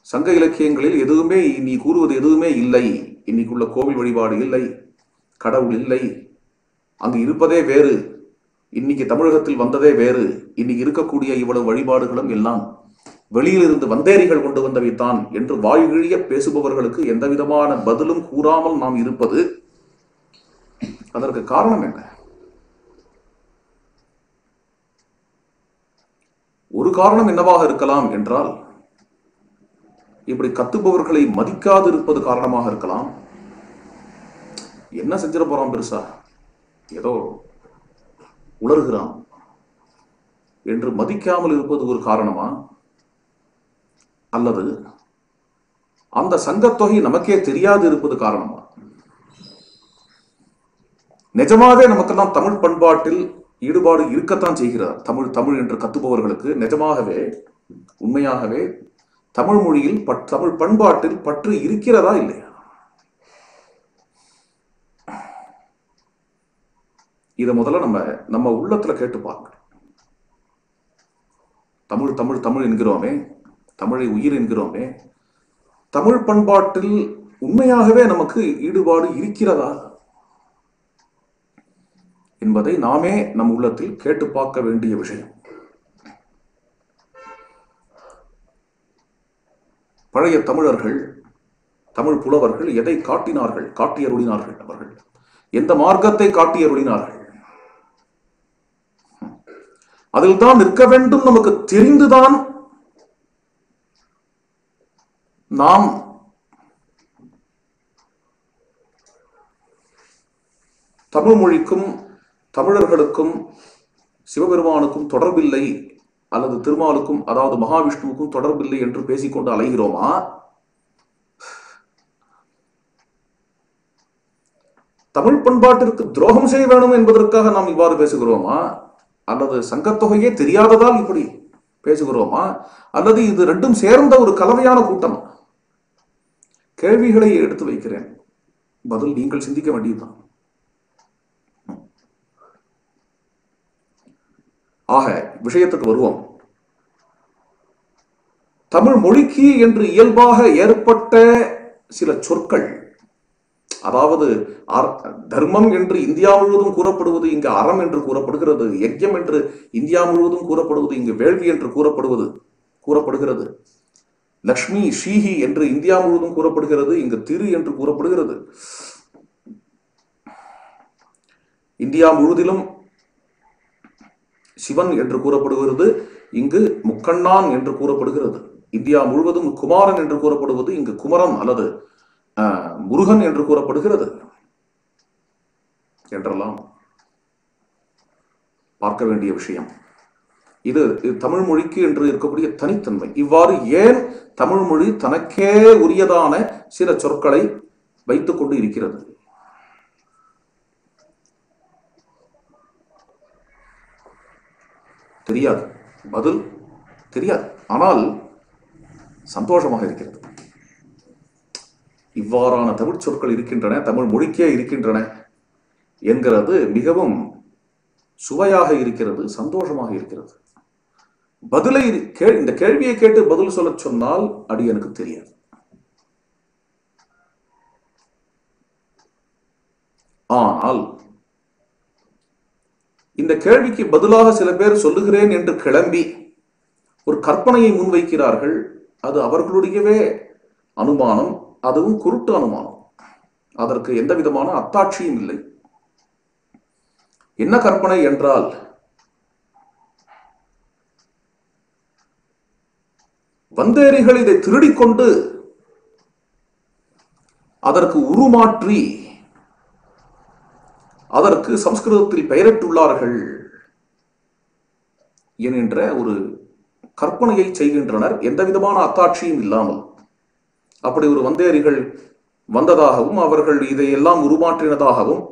சங்க இலக்கியங்களில் எதுவுமே நீ கூறுவது எதுவுமே இல்லை. இன்னைக்குள்ள கோவில் வழிபாடு இல்லை, கடவுள் இல்லை, அங்கு இருப்பதே வேறு, இன்னைக்கு தமிழகத்தில் வந்ததே வேறு, இன்னைக்கு இருக்கக்கூடிய இவ்வளவு வழிபாடுகளும் எல்லாம் வெளியிலிருந்து வந்தேரிகள் கொண்டு வந்தவைத்தான் என்று வாய்கிழிய பேசுபவர்களுக்கு எந்த விதமான பதிலும் கூறாமல் நாம் இருப்பது, அதற்கு காரணம் என்ன? ஒரு காரணம் என்னவாக இருக்கலாம் என்றால், இப்படி கத்துபவர்களை மதிக்காது இருப்பது காரணமாக இருக்கலாம். என்ன செஞ்சிட போறான் பெருசா, ஏதோ உளறுகிறான் என்று மதிக்காமல் இருப்பது ஒரு காரணமா? அல்லது அந்த சங்கத்தொகை நமக்கே தெரியாது இருப்பது காரணமா? நிஜமாவே நமக்கெல்லாம் தமிழ் பண்பாட்டில் ஈடுபாடு இருக்கத்தான் செய்கிறார். தமிழ் என்று கத்துபவர்களுக்கு நிஜமாகவே உண்மையாகவே தமிழ் மொழியில் தமிழ் பண்பாட்டில் பற்று இருக்கிறதா இல்லையா? இதை முதல்ல நம்ம உள்ளத்துல கேட்டு பார்க்கணும். தமிழ் தமிழ் தமிழ் என்கிறோமே, தமிழை உயிர் என்கிறோமே, தமிழ் பண்பாட்டில் உண்மையாகவே நமக்கு ஈடுபாடு இருக்கிறதா என்பதை நாமே நம் உள்ளத்தில் கேட்டு பார்க்க வேண்டிய விஷயம். பழைய தமிழர்கள், தமிழ் புலவர்கள் எதை காட்டியருளினார்கள்? அவர்கள் எந்த மார்க்கத்தை காட்டியருளினார்கள்? அதில் தான் நிற்க வேண்டும் நமக்கு தெரிந்துதான் நாம் தமிழ் மொழிக்கும் தமிழர்களுக்கும் சிவபெருமானுக்கும் தொடர்பில்லை அல்லது திருமாலுக்கும் அதாவது மகாவிஷ்ணுவுக்கும் தொடர்பில்லை என்று பேசிக்கொண்டு அலைகிறோமா? தமிழ் பண்பாட்டிற்கு துரோகம் செய்ய வேண்டும் என்பதற்காக நாம் இவ்வாறு பேசுகிறோமா? அல்லது சங்கத்தொகையே தெரியாததால் இப்படி பேசுகிறோமா? அல்லது இது ரெண்டும் சேர்ந்த ஒரு கலவையான கூட்டம்? கேள்விகளை எடுத்து வைக்கிறேன், பதில் நீங்கள் சிந்திக்க வேண்டியதுதான். ஆக விஷயத்துக்கு வருவோம். தமிழ் மொழிக்கு என்று இயல்பாக ஏற்பட்ட சில சொற்கள், அதாவது தர்மம் என்று இந்தியா முழுவதும் கூறப்படுவது இங்கு அறம் என்று கூறப்படுகிறது, யஜ்யம் என்று இந்தியா முழுவதும் கூறப்படுவது இங்கு வேள்வி என்று கூறப்படுகிறது, லக்ஷ்மி ஸ்ரீஹி என்று இந்தியா முழுவதும் கூறப்படுகிறது, இங்கு திரு என்று கூறப்படுகிறது. இந்தியா முழுவதிலும் சிவன் என்று கூறப்படுகிறது, இங்கு முக்கண்ணான் என்று கூறப்படுகிறது. இந்தியா முழுவதும் குமாரன் என்று கூறப்படுவது இங்கு குமரன் அல்லது முருகன் என்று கூறப்படுகிறது என்றெல்லாம் பார்க்க வேண்டிய விஷயம். இது தமிழ் மொழிக்கு என்று இருக்கக்கூடிய தனித்தன்மை. இவ்வாறு ஏன் தமிழ் மொழி தனக்கே உரியதான சில சொற்களை வைத்துக் கொண்டு இருக்கிறது? தெரியாது, பதில் தெரியாது. ஆனால் சந்தோஷமாக இருக்கிறது. இவ்வாறான தமிழ் சொற்கள் இருக்கின்றன, தமிழ் மொழிக்கே இருக்கின்றன என்கிறது மிகவும் சுவையாக இருக்கிறது, சந்தோஷமாக இருக்கிறது. பதிலை இந்த கேள்வியை கேட்டு பதில் சொல்ல சொன்னால் அது எனக்கு தெரியாது. ஆனால் இந்த கேள்விக்கு பதிலாக சில பேர் சொல்லுகிறேன் என்று கிளம்பி ஒரு கற்பனையை முன்வைக்கிறார்கள். அது அவர்களுடையவே அனுமானம், அதுவும் குருட்டு அனுமானம். அதற்கு எந்த விதமான அத்தாட்சியும் இல்லை. என்ன கற்பனை என்றால், வந்தேரிகள் இதை திருடிக்கொண்டு அதற்கு உருமாற்றி அதற்கு சம்ஸ்கிருதத்தில் பெயரிட்டுள்ளார்கள் என்கின்ற ஒரு கற்பனையை செய்கின்றனர், எந்த விதமான அத்தாட்சியும் இல்லாமல். அப்படி ஒரு வந்தேரிகள் வந்ததாகவும் அவர்கள் இதையெல்லாம் உருமாற்றினதாகவும்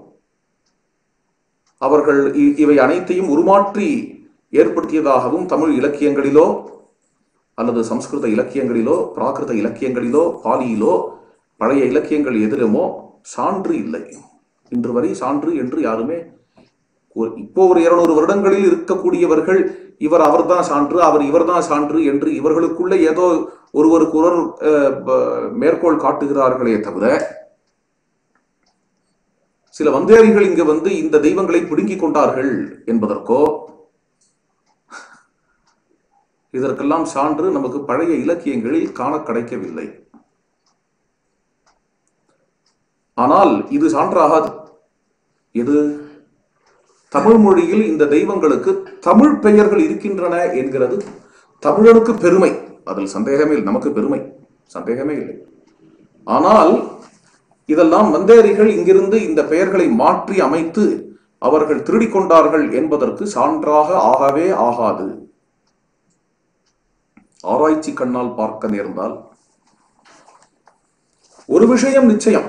அவர்கள் இவை அனைத்தையும் உருமாற்றி ஏற்படுத்தியதாகவும் தமிழ் இலக்கியங்களிலோ அல்லது சம்ஸ்கிருத இலக்கியங்களிலோ பிராகிருத இலக்கியங்களிலோ பாலியிலோ பழைய இலக்கியங்கள் எதிலுமோ சான்று இல்லை. இன்று வரை சான்று என்று யாருமே, இப்போ ஒரு 200 வருடங்களில் இருக்கக்கூடியவர்கள் இவர் அவர்தான் சான்று, அவர் இவர்தான் சான்று என்று இவர்களுக்குள்ளே ஏதோ ஒருவருக்கு ஒரு மேற்கோள் காட்டுகிறார்களே தவிர, சில வந்தேரிகள் இங்கு வந்து இந்த தெய்வங்களை பிடுங்கிக் கொண்டார்கள் என்பதற்கோ இதற்கெல்லாம் சான்று நமக்கு பழைய இலக்கியங்களில் காண கிடைக்கவில்லை. ஆனால் இது சான்றாகாது. இது தமிழ் மொழியில் இந்த தெய்வங்களுக்கு தமிழ் பெயர்கள் இருக்கின்றன என்கிறது தமிழனுக்கு பெருமை. அதில் சந்தேகமே இல்லை, நமக்கு பெருமை, சந்தேகமே இல்லை. ஆனால் இதெல்லாம் வந்தேரிகள் இங்கிருந்து இந்த பெயர்களை மாற்றி அமைத்து அவர்கள் திருடிக் கொண்டார்கள் என்பதற்கு சான்றாக ஆகவே ஆகாது. ஆராய்ச்சி கண்ணால் பார்க்க நேர்ந்தால் ஒரு விஷயம் நிச்சயம்,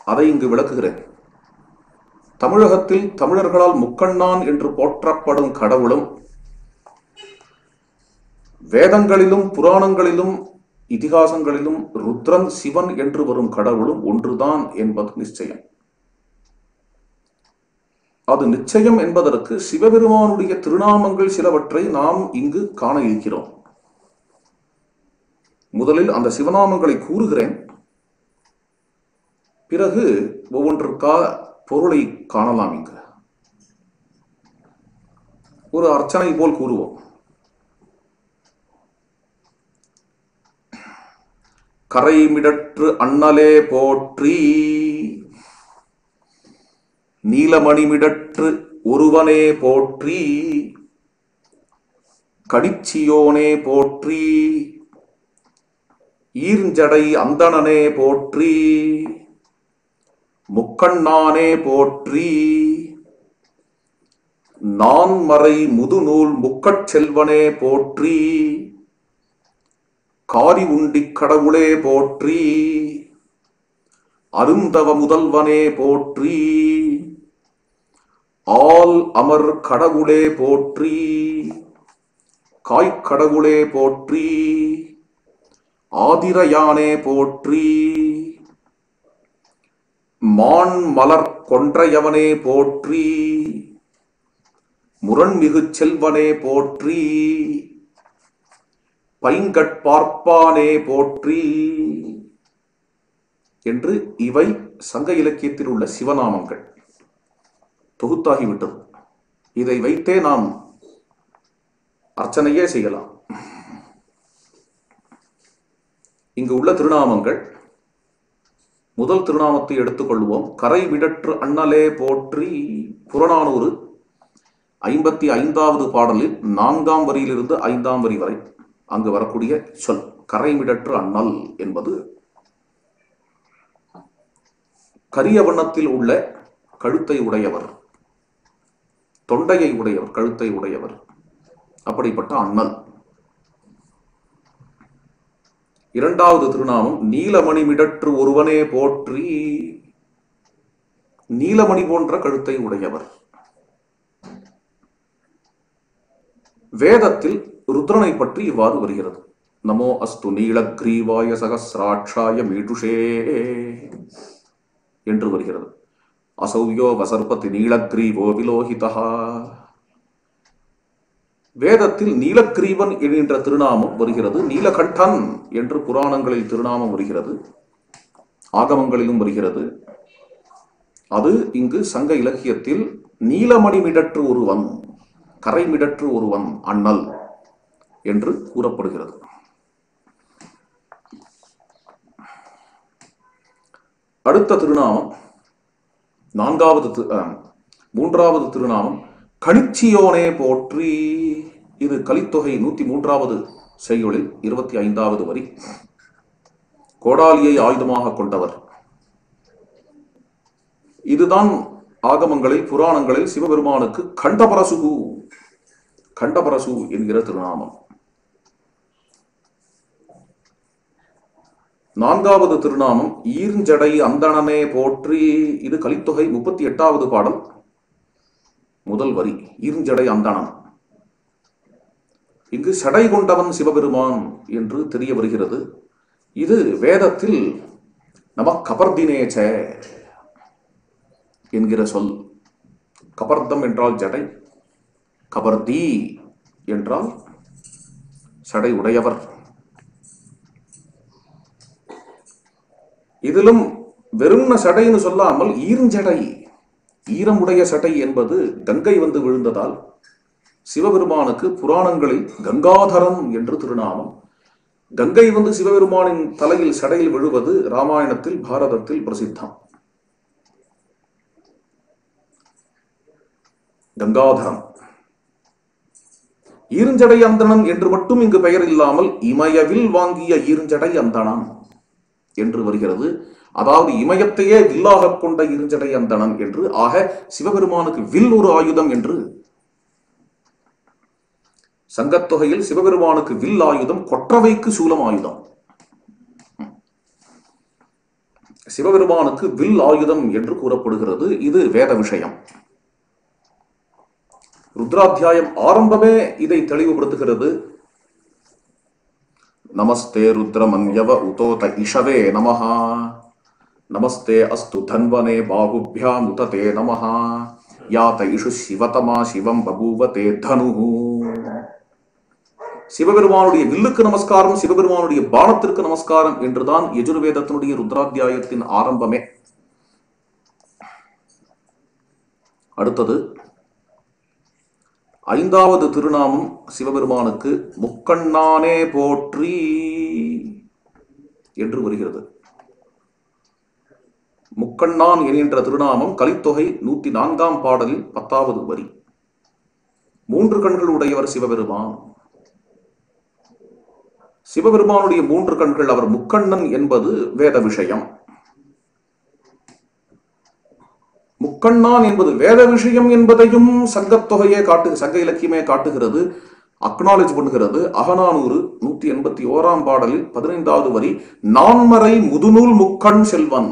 அதை இங்கு விளக்குகிறேன். தமிழகத்தில் தமிழர்களால் முக்கண்ணான் என்று போற்றப்படும் கடவுளும் வேதங்களிலும் புராணங்களிலும் இதிகாசங்களிலும் ருத்ரன் சிவன் என்று வரும் கடவுளும் ஒன்றுதான் என்பது நிச்சயம். அது நிச்சயம் என்பதற்கு சிவபெருமானுடைய திருநாமங்கள் சிலவற்றை நாம் இங்கு காண இருக்கிறோம். முதலில் அந்த சிவநாமங்களை கூறுகிறேன், பிறகு ஒவ்வொன்றுக்காக பொருளை காணலாம். இங்கு ஒரு அர்ச்சனை போல் கூறுவோம். கரைமிடற்று அண்ணலே போற்றி, நீலமணிமிடற்று ஒருவனே போற்றி, கடிச்சியோனே போற்றி, ஈர்ஞ்சடை அந்தணனே போற்றி, முக்கண்ணானே போற்றி, நான்மறை முதுநூல் முக்கட் செல்வனே போற்றி, காரி உண்டிக் கடவுளே போற்றி, அருந்தவ முதல்வனே போற்றி, ஆல் அமர் கடவுளே போற்றி, காய்க்கடவுளே போற்றி, ஆதிரையானே போற்றி, மான் மலர் கொன்றையவனே போற்றி, முரண்மிகு செல்வனே போற்றி, பைங்கட்பார்ப்பானே போற்றி என்று இவை சங்க இலக்கியத்தில் உள்ள சிவநாமங்கள் தொகுத்தாகிவிட்டது. இதை வைத்தே நாம் அர்ச்சனையே செய்யலாம். இங்கு உள்ள திருநாமங்கள், முதல் திருநாமத்தை எடுத்துக்கொள்வோம். கரை விடற்று அண்ணலே போற்றி, புறநானூறு 55வது பாடலில் 4ஆம் வரியிலிருந்து 5ஆம் வரி வரை அங்கு வரக்கூடிய சொல் கரைமிடற்று அண்ணல் என்பது கரிய வண்ணத்தில் உள்ள கழுத்தை உடையவர், தொண்டையை உடையவர், கழுத்தை உடையவர், அப்படிப்பட்ட அண்ணல். 2வது திருநாமம் நீலமணி மிடற்று ஒருவனே போற்றி, நீலமணி போன்ற கழுத்தை உடையவர். வேதத்தில் ருத்ரனை பற்றி இவ்வாறு வருகிறது. நமோ அஸ்து நீலக்ரீவாய சகசிராட்சாய மீடுஷே என்று வருகிறது. அசௌயோ வசர்பதி நீலக்ரீவோ விலோகிதா. வேதத்தில் நீலக்ரீவன் என்கின்ற திருநாமம் வருகிறது. நீலகண்டன் என்று புராணங்களில் திருநாமம் வருகிறது, ஆகமங்களிலும் வருகிறது. அது இங்கு சங்க இலக்கியத்தில் நீலமணி மிடற்று ஒருவன், கரைமிடற்று ஒருவன், அண்ணல் என்று கூறப்படுகிறது. அடுத்த திருநாமம் 3வது திருநாமம் கணிச்சியோனே போற்றி. இது கலித்தொகை 103வது செய்யுளில் 25வது வரி. கோடாலியை ஆயுதமாக கொண்டவர். இதுதான் ஆகமங்களில் புராணங்களில் சிவபெருமானுக்கு கண்டபரசு என்கிற திருநாமம். 4வது திருநாமம் ஈர்ஞ்சடை அந்தணனே போற்றி. இது கலித்தொகை 38வது பாடல் முதல் வரி. ஈர்ஞ்சடை அந்தணன். இங்கு சடை கொண்டவன் சிவபெருமான் என்று தெரிய வருகிறது. இது வேதத்தில் நம கபர்தினேச்ச என்கிற சொல். கபர்தம் என்றால் ஜடை, கபர்தி என்றால் சடை உடையவர். இதிலும் வெறும் சடைன்னு சொல்லாமல் ஈர்ஞ்சடை, ஈரமுடைய சடை என்பது கங்கை வந்து விழுந்ததால் சிவபெருமானுக்கு புராணங்களில் கங்காதரன் என்று திருநாமம். கங்கை வந்து சிவபெருமானின் தலையில் சடையில் விழுவது ராமாயணத்தில், பாரதத்தில் பிரசித்தம். கங்காதரன். ஈர்ஞ்சடை அந்தணன் என்று மட்டும் இங்கு பெயர் இல்லாமல் இமயவில் வாங்கிய ஈர்ஞ்சடை அந்தணன் என்று வருகிறது. அதாவது இமயத்தையே வில்லாக கொண்ட ஈர்ஞ்சடை அந்தணன் என்று. ஆக சிவபெருமானுக்கு வில் ஒரு ஆயுதம் என்று. சங்கத்தொகையில் சிவபெருமானுக்கு வில் ஆயுதம், கொற்றவைக்கு சூலம் ஆயுதம். சிவபெருமானுக்கு வில் ஆயுதம் என்று கூறப்படுகிறது. இது வேத விஷயம். ருத்ராத்தியாயம் ஆரம்பமே இதை தெளிவுபடுத்துகிறது. நமஸ்தே ருத்ரமன்யவ உதோத இஷவே நமஹ, நமஸ்தே அஸ்து தன்வனே பாகுபியாம் உததே நமஹ, யாத இஷு சிவதமா சிவம் பபூவதே தனுஹு. சிவபெருமானுடைய வில்லுக்கு நமஸ்காரம், சிவபெருமானுடைய பானத்திற்கு நமஸ்காரம் என்றுதான் யஜுர்வேதத்தினுடைய ருத்ராத்தியாயத்தின் ஆரம்பமே. அடுத்தது 5வது திருநாமம் சிவபெருமானுக்கு முக்கண்ணானே போற்றி என்று வருகிறது. முக்கண்ணான் என்கின்ற திருநாமம் கலித்தொகை 104ஆம் பாடலில் 10வது வரி. 3 கண்கள் உடையவர் சிவபெருமான். சிவபெருமானுடைய 3 கண்கள், அவர் முக்கண்ணன் என்பது வேத விஷயம். முக்கண்ணான் என்பது வேத விஷயம் என்பதையும் சங்கத்தொகையே சங்க இலக்கியமே காட்டுகிறது, அக்னாலேஜ் பண்ணுகிறது. அகநானூறு 181ஆம் பாடலில் 15வது வரி. நான்மறை முதுநூல் முக்கண் செல்வன்.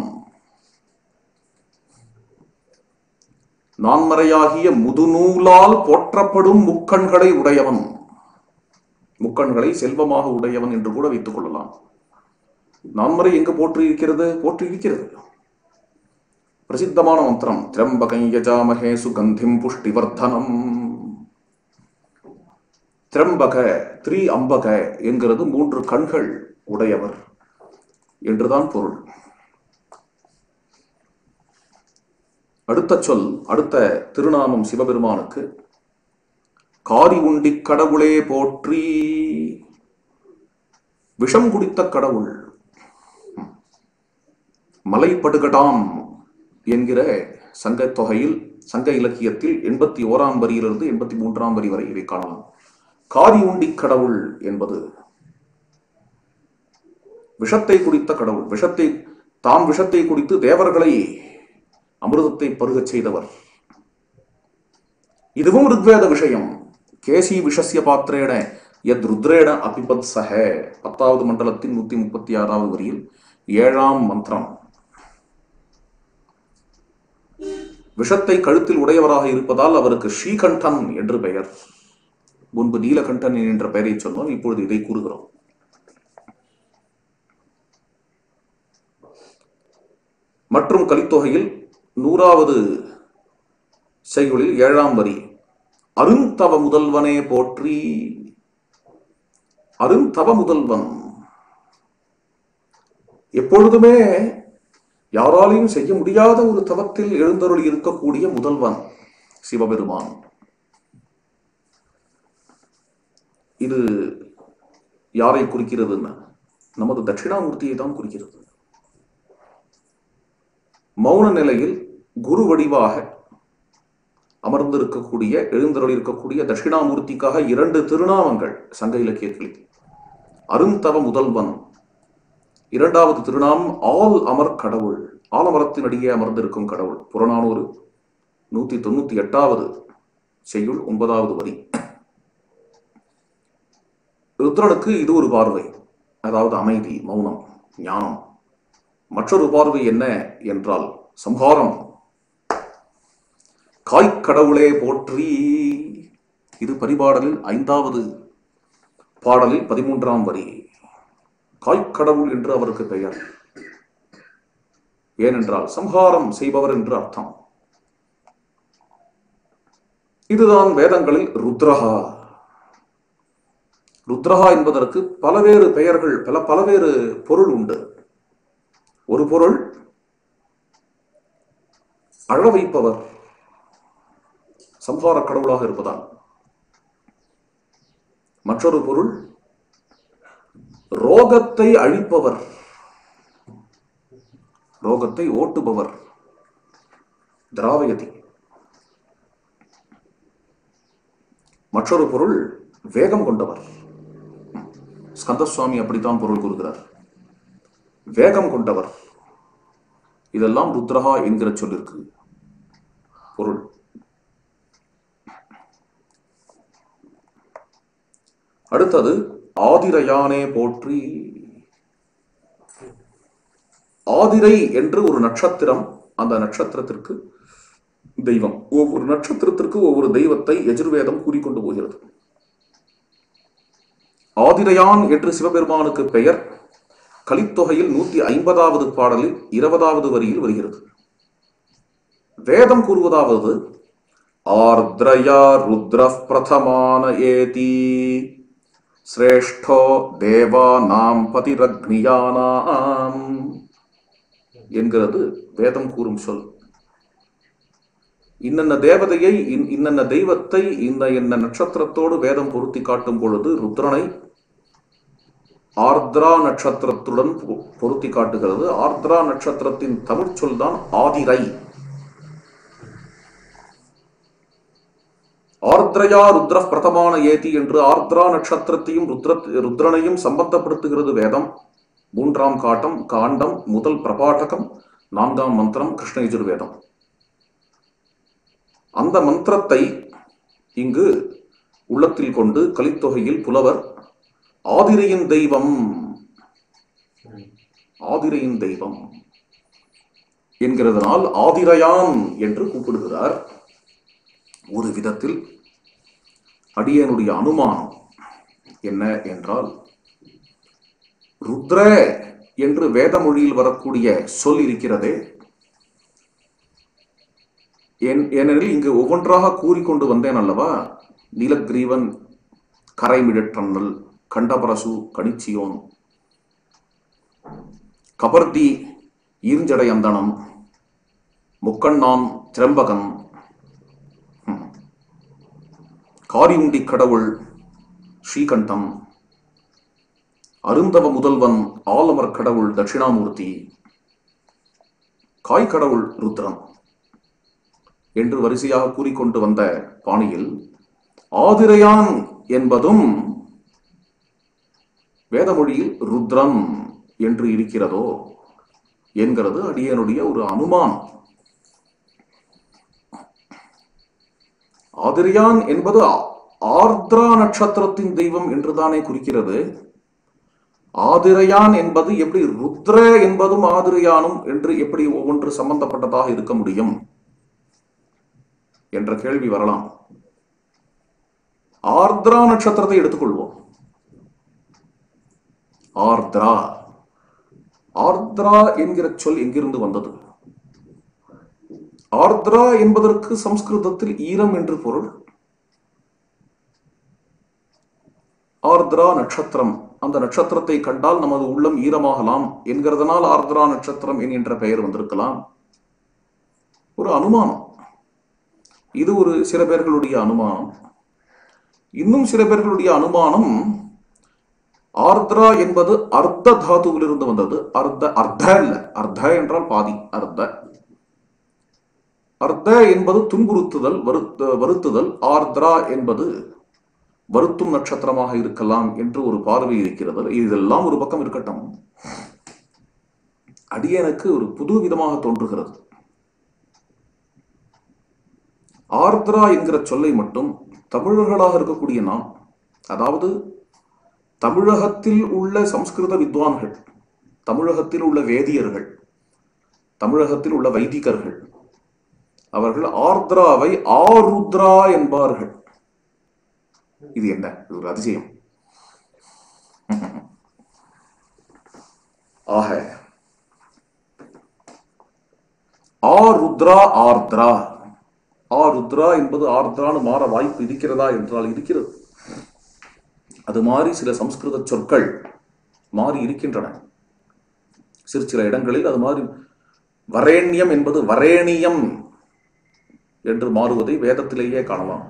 நான்மறையாகிய முதுநூலால் போற்றப்படும் முக்கண்களை உடையவன், முக்கண்களை செல்வமாக உடையவன் என்று கூட வைத்துக் கொள்ளலாம். நான்மறை எங்கு போற்றி இருக்கிறது? பிரசித்தமான மந்திரம் திரம்பகம் யஜாமஹே சுகந்திம் புஷ்டிவர்தனம். திரம்பக, அம்பக என்கிறது 3 கண்கள் உடையவர் என்றுதான் பொருள். அடுத்த சொல், அடுத்த திருநாமம் சிவபெருமானுக்கு காரி உண்டி கடவுளே போற்றி. விஷம் குடித்த கடவுள். மலைப்படுகடாம் என்கிற சங்கத்தொகையில் சங்க இலக்கியத்தில் 81ஆம் வரியிலிருந்து 83ஆம் வரி வரை இதை காணலாம். காரி உண்டி கடவுள் என்பது விஷத்தை குடித்த கடவுள். விஷத்தை குடித்து தேவர்களை அமிர்தத்தை பருகச் செய்தவர். இதுவும் ருக்வேத விஷயம். கேசி விஷஸ்ய பாத்திரேன யத் ருத்ரேண அபிபத் சஹ 10வது மண்டலத்தின் 136வது வரியில் 7ஆம் மந்திரம். விஷத்தை கழுத்தில் உடையவராக இருப்பதால் அவருக்கு ஸ்ரீகண்டன் என்று பெயர். முன்பு நீலகண்டன் என்ற பெயரை சொன்னோம், இப்பொழுது இதை கூறுகிறோம். மற்றும் கலித்தொகையில் 100வது செய்யுளில் 7ஆம் வரி, அருந்தவ முதல்வனே போற்றி. அருந்தவ முதல்வன் எப்பொழுதுமே யாராலையும் செய்ய முடியாத ஒரு தவத்தில் எழுந்தருளி இருக்கக்கூடிய முதல்வன் சிவபெருமான். இது யாரை குறிக்கிறதுன்னா நமது தட்சிணாமூர்த்தியை தான் குறிக்கிறது. மௌன நிலையில் குரு வடிவாக அமர்ந்திருக்கக்கூடிய எழுந்தருளி இருக்கக்கூடிய தட்சிணாமூர்த்திக்காக 2 திருநாமங்கள் சங்க இலக்கியத்தில். அருந்தவ முதல்வன், 2வது திருநாமம் ஆல் அமர் கடவுள். ஆலமரத்தின் அடியே அமர்ந்திருக்கும் கடவுள். புறநானூறு 198வது செய்யுள் 9வது வரி. ருத்ரனுக்கு இது ஒரு பார்வை, அதாவது அமைதி, மௌனம், ஞானம். மற்றொரு பார்வை என்ன என்றால் சம்ஹாரம். காய்க்கடவுளே போற்றி. இது பரிபாடலில் 5வது பாடலில் 13ஆம் வரி. காய்க்கடவுள் என்று அவருக்கு பெயர். ஏனென்றால் சம்ஹாரம் செய்பவர் என்று அர்த்தம். இதுதான் வேதங்களில் ருத்ரஹா. ருத்ரஹா என்பதற்கு பலவேறு பெயர்கள், பலவேறு பொருள் உண்டு. ஒரு பொருள் அழ வைப்பவர், சம்ஹார கடவுளாக இருப்பதால். மற்றொரு பொருள் ரோகத்தை அழிப்பவர், ரோகத்தை ஓட்டுபவர், திராவயதி. மற்றொரு பொருள் வேகம் கொண்டவர். ஸ்கந்தசுவாமி அப்படித்தான் பொருள் கூறுகிறார், வேகம் கொண்டவர். இதெல்லாம் ருத்ரஹா என்கிற சொல்லிற்கு பொருள். அடுத்தது ஆதிரையானே போற்றி. ஆதிரை என்று ஒரு நட்சத்திரம், அந்த நட்சத்திரத்திற்கு தெய்வம். ஒவ்வொரு நட்சத்திரத்திற்கு ஒவ்வொரு தெய்வத்தை யஜுர்வேதம் கூறிக்கொண்டு போகிறது. ஆதிரையான் என்று சிவபெருமானுக்கு பெயர் கலித்தொகையில் 150வது பாடலில் 20வது வரியில் வருகிறது. வேதம் கூறுவதாவது ஆர்த்ரயா ருத்ர பிரதமான ஏதி ஸ்ரேஷ்டோ தேவானாம் பதிரக்னியானாம் என்கிறது வேதம் கூறும் சொல். இன்னென்ன தேவதையை, இன்னென்ன தெய்வத்தை என்ன நட்சத்திரத்தோடு வேதம் பொருத்தி காட்டும் பொழுது ருத்ரனை ஆர்த்ரா நட்சத்திரத்துடன் பொருத்தி காட்டுகிறது. ஆர்த்ரா நட்சத்திரத்தின் தமிழ் சொல் தான் ஆதிரை. ஆர்த்ரயா ருத்ர பிரதமான ஏதி என்று ஆர்த்ரா நட்சத்திரத்தையும் ருத்ரனையும் சம்பந்தப்படுத்துகிறது வேதம். 3ஆம் காண்டம் முதல் பிரபாடகம் 4ஆம் மந்திரம் கிருஷ்ண யஜுர்வேதம். அந்த மந்திரத்தை இங்கு உள்ளத்தில் கொண்டு கலித்தொகையில் புலவர் ஆதிரையின் தெய்வம், ஆதிரையின் தெய்வம் என்கிறதுனால் ஆதிரையான் என்று கூப்பிடுகிறார். ஒரு விதத்தில் அடியனுடைய அனுமானம் என்ன என்றால், ருத்ர என்று வேத மொழியில் வரக்கூடிய சொல் இருக்கிறதே, ஏனெனில் இங்கு ஒவ்வொன்றாக கூறிக்கொண்டு வந்தேன் அல்லவா. நீலகிரீவன், கரைமிடற்றன்னல், கண்டபரசு, கணிச்சியோன், கபர்தி, ஈர்ஞ்சடையந்தனம், முக்கண்ணான், திரம்பகன், காரியுண்டி கடவுள் ஸ்ரீகண்டம், அருந்தவ முதல்வன் ஆலமர் கடவுள் தட்சிணாமூர்த்தி, காய்கடவுள் ருத்ரன். என்று வரிசையாக கூறிக்கொண்டு வந்த பாணியில் ஆதிரையான் என்பதும் வேதமொழியில் ருத்ரம் என்று இருக்கிறதோ என்கிறது அடியனுடைய ஒரு அனுமானம். ஆதிரையான் என்பது ஆர்திரா நட்சத்திரத்தின் தெய்வம் என்றுதானே குறிக்கிறது. ஆதிரையான் என்பது எப்படி ருத்ர என்பதும் ஆதிரையானும் என்று எப்படி ஒவ்வொன்று சம்பந்தப்பட்டதாக இருக்க முடியும் என்ற கேள்வி வரலாம். ஆர்திரா நட்சத்திரத்தை எடுத்துக்கொள்வோம். ஆர்திரா ஆர்திரா என்கிற சொல் எங்கிருந்து வந்தது? ஆர்திரா என்பதற்கு சம்ஸ்கிருதத்தில் ஈரம் என்று பொருள். ஆர்திரா நட்சத்திரம், அந்த நட்சத்திரத்தை கண்டால் நமது உள்ளம் ஈரமாகலாம் என்கிறதனால் ஆர்திரா நட்சத்திரம் என்கின்ற பெயர் வந்திருக்கலாம். ஒரு அனுமானம். இது ஒரு சில பேர்களுடைய அனுமானம். இன்னும் சில பேர்களுடைய அனுமானம் ஆர்திரா என்பது அர்த்த தாதுவிலிருந்து வந்தது. அர்த்த இல்ல, அர்த்த என்றால் பாதி. அர்த்த என்பது துன்புறுத்துதல், வருத்துதல். ஆர்திரா என்பது வருத்தும் நட்சத்திரமாக இருக்கலாம் என்று ஒரு பார்வை இருக்கிறது. இதெல்லாம் ஒரு பக்கம் இருக்கட்டும், அடியனுக்கு ஒரு புது விதமாக தோன்றுகிறது. ஆர்திரா என்கிற சொல்லை மட்டும் தமிழர்களாக இருக்கக்கூடிய நாம், அதாவது தமிழகத்தில் உள்ள சம்ஸ்கிருத வித்வான்கள், தமிழகத்தில் உள்ள வேதியர்கள், தமிழகத்தில் உள்ள வைதிகர்கள், அவர்கள் ஆர்திராவை ஆருத்ரா என்பார்கள். இது என்ன? இது ஒரு அதிசயம். ஆக ஆருத்ரா ஆர்திரா, ஆருத்ரா என்பது ஆர்திரான்னு மாற வாய்ப்பு இருக்கிறதா என்றால் இருக்கிறது. அது மாறி சில சம்ஸ்கிருத சொற்கள் மாறி இருக்கின்றன. சில இடங்களில் அது மாறி வரேண்யம் என்பது வரேணியம் என்று மாறுவதை வேதத்திலேயே காணலாம்.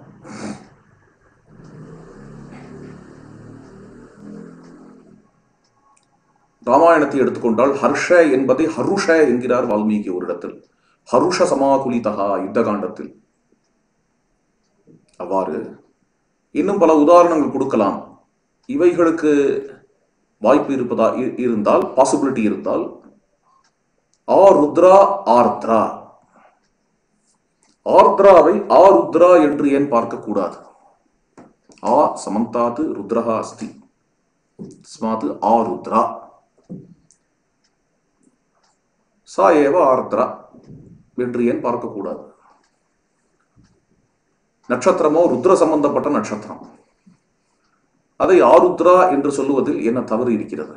ராமாயணத்தை எடுத்துக்கொண்டால் ஹர்ஷ என்பதை ஹருஷ என்கிறார் வால்மீகி ஒரு இடத்தில். ஹருஷ சமாகுலிதா யுத்த காண்டத்தில். அவ்வாறு இன்னும் பல உதாரணங்கள் கொடுக்கலாம். இவைகளுக்கு வாய்ப்பு இருப்பதா இருந்தால், பாசிபிலிட்டி இருந்தால், ஆருத்ரா ஆர்திரா, ஆர்திராவை ஆருத்ரா என்று ஏன் பார்க்கக்கூடாது? ஆ சமந்தாது ருத்ரஹா அஸ்தி, ஸ்மாத் ஆருத்ரா, சா ஏவ ஆர்திரா என்று ஏன் பார்க்கக்கூடாது? நட்சத்திரமோ ருத்ர சம்பந்தப்பட்ட நட்சத்திரம், அதை ஆருத்ரா என்று சொல்லுவதில் என்ன தவறு இருக்கிறது?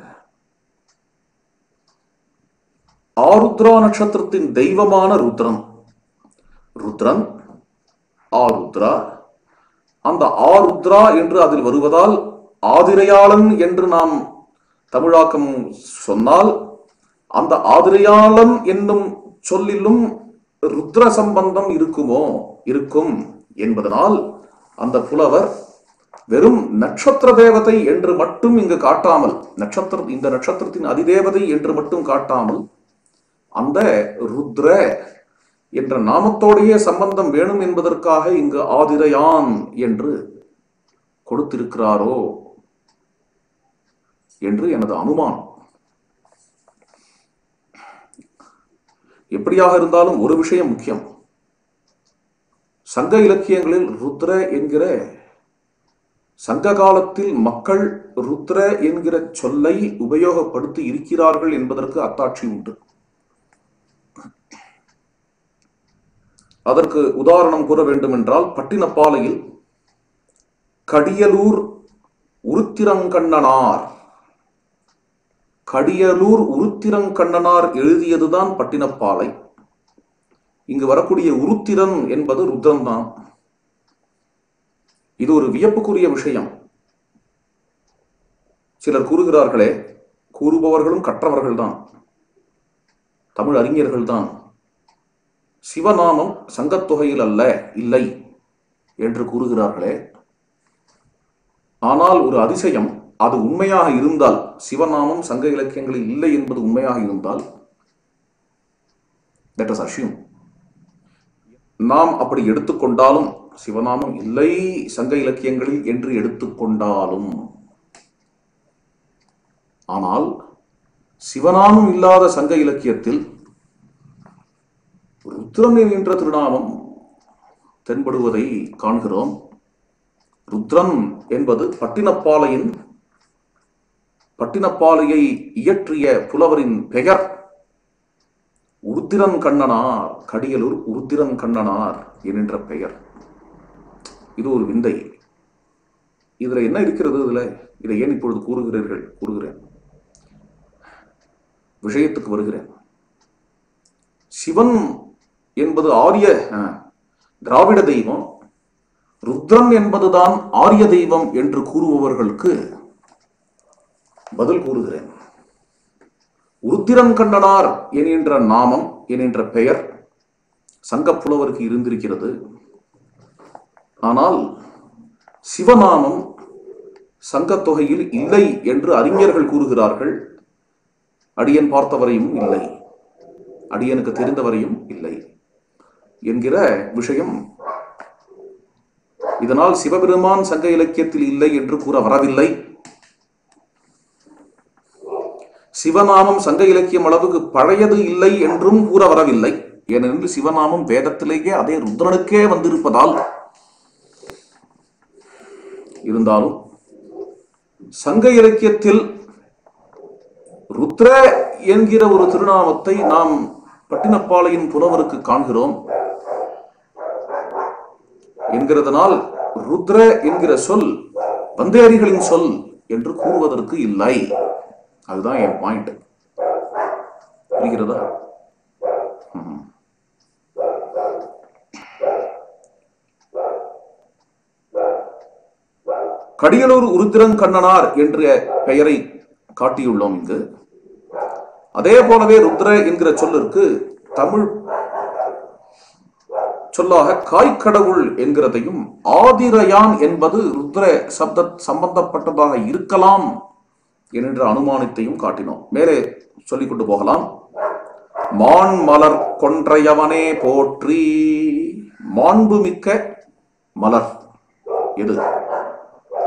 ஆருத்ரா நட்சத்திரத்தின் தெய்வமான ருத்ரன், ருத்ரன் ஆருத்ரா. அந்த ஆருத்ரா என்று அதில் வருவதால் ஆதிரையாளன் என்று நாம் தமிழாக்கம் சொன்னால், அந்த ஆதிரையாளன் என்னும் சொல்லிலும் ருத்ர சம்பந்தம் இருக்குமோ? இருக்கும் என்பதனால் அந்த புலவர் வெறும் நட்சத்திர தேவதை என்று மட்டும் இங்கு காட்டாமல், இந்த நட்சத்திரத்தின் அதிதேவதை என்று மட்டும் காட்டாமல், அந்த ருத்ர என்ற நாமத்தோடையே சம்பந்தம் வேணும் என்பதற்காக இங்கு ஆதிரையான் என்று கொடுத்திருக்கிறாரோ என்று எனது அனுமானம். எப்படியாக இருந்தாலும் ஒரு விஷயம் முக்கியம். சங்க இலக்கியங்களில் ருத்ர என்கிற, சங்க காலத்தில் மக்கள் ருத்ர என்கிற சொல்லை உபயோகப்படுத்தி இருக்கிறார்கள் என்பதற்கு அத்தாட்சி உண்டு. அதற்கு உதாரணம் கூற வேண்டும் என்றால், பட்டினப்பாலையில் கடியலூர் உருத்திரங்கண்ணனார், கடியலூர் உருத்திரங்கண்ணனார் எழுதியதுதான் பட்டினப்பாலை. இங்கு வரக்கூடிய உருத்திரன் என்பது ருத்ரன் தான். இது ஒரு வியப்புக்குரிய விஷயம். சிலர் கூறுகிறார்களே, கூறுபவர்களும் கற்றவர்கள் தான், தமிழ் அறிஞர்கள் தான், சிவநாமம் சங்கத்தொகையில் அல்ல, இல்லை என்று கூறுகிறார்களே. ஆனால் ஒரு அதிசயம், அது உண்மையாக இருந்தால், சிவநாமம் சங்க இலக்கியங்களில் இல்லை என்பது உண்மையாக இருந்தால், let us assume நாம் அப்படி எடுத்துக்கொண்டாலும், சிவநாமம் இல்லை சங்க இலக்கியங்களில் என்று எடுத்துக்கொண்டாலும், ஆனால் சிவநாமம் இல்லாத சங்க இலக்கியத்தில் ருத்ரன் என்கின்ற திருநாமம் தென்படுவதை காண்கிறோம். ருத்ரன் என்பது பட்டினப்பாலையை இயற்றிய புலவரின் பெயர். உருத்திரன் கண்ணனார், கடியலூர் உருத்திரன் கண்ணனார் என்கின்ற பெயர். இது ஒரு விந்தை. இதுல என்ன இருக்கிறது? இதை ஏன் இப்பொழுது கூறுகிறேன். விஷயத்துக்கு வருகிறேன். சிவன் என்பது திராவிட தெய்வம், ருத்ரன் என்பதுதான் ஆரிய தெய்வம் என்று கூறுபவர்களுக்கு பதில் கூறுகிறேன். உருத்திரன் கண்ணனார் என்கின்ற நாமம், என்கின்ற பெயர் சங்கப்புலவருக்கு இருந்திருக்கிறது. ஆனால் சிவநாமம் சங்கத்தொகையில் இல்லை என்று அறிஞர்கள் கூறுகிறார்கள். அடியன் பார்த்தவரையும் இல்லை, அடியனுக்கு தெரிந்தவரையும் இல்லை என்கிற விஷயம். இதனால் சிவபெருமான் சங்க இலக்கியத்தில் இல்லை என்று கூற வரவில்லை. சிவநாமம் சங்க இலக்கியம் அளவுக்கு பழையது இல்லை என்றும் கூற வரவில்லை. ஏனெனில் சிவநாமம் வேதத்திலேயே அதே ருத்ரனுக்கே வந்திருப்பதால். இருந்தாலும் சங்க இலக்கியத்தில் ருத்ர என்கிற ஒரு திருநாமத்தை நாம் பட்டினப்பாளையின் புலவருக்கு காண்கிறோம் என்கிறதனால் ருத்ர என்கிற சொல் வந்தேரிகளின் சொல் என்று கூறுவதற்கு இல்லை. அதுதான் என் பாயிண்ட். புரிகிறதா? கடியலூர் உருத்திரன் கண்ணனார் என்ற பெயரை காட்டியுள்ளோம் இங்கு. அதே போலவே ருத்ர என்கிற சொல்லிற்கு தமிழ் சொல்லாக காய்கடவுள் என்கிறதையும், ஆதிரயான் என்பது ருத்ர சப்த சம்பந்தப்பட்டதாக இருக்கலாம் என்ற அனுமானத்தையும் காட்டினோம். மேலே சொல்லிக் கொண்டு போகலாம். மான் மலர் கொன்றையவனே போற்றி. மாண்புமிக்க மலர் எது?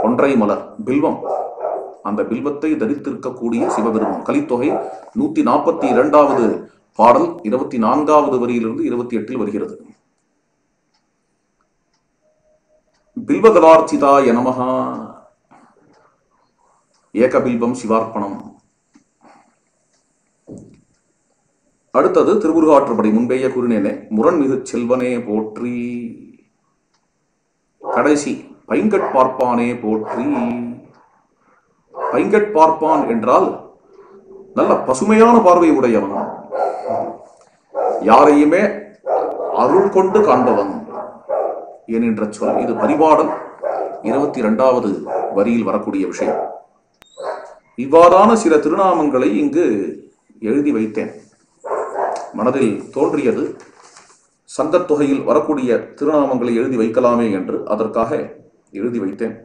கொன்றை மலர், பில்வம். அந்த பில்வத்தை தரித்திருக்கக்கூடிய சிவபெருமான். கலித்தொகை 142வது பாடல் 24வது வரியிலிருந்து 28 வருகிறது. பில்வகலார்ச்சிதாய நமஹ. ஏகபில்வம் சிவார்ப்பணம். அடுத்தது திருமுருகாற்றுப்படை. முன்பேயே கூறினேனே, முரண்மிகு செல்வனே போற்றி. கடைசி பைங்கட் பார்ப்பானே போற்றி. பைங்கட் பார்ப்பான் என்றால் நல்ல பசுமையான பார்வை உடையவன், யாரையுமே அருள் கொண்டு காண்பவன் என்கின்ற சொல். இது பரிபாடல் 22வது வரியில் வரக்கூடிய விஷயம். இவ்வாறான சில திருநாமங்களை இங்கு எழுதி வைத்தேன். மனதில் தோன்றியது சங்கத்தொகையில் வரக்கூடிய திருநாமங்களை எழுதி வைக்கலாமே என்று அதற்காக எழுதி வைத்தேன்.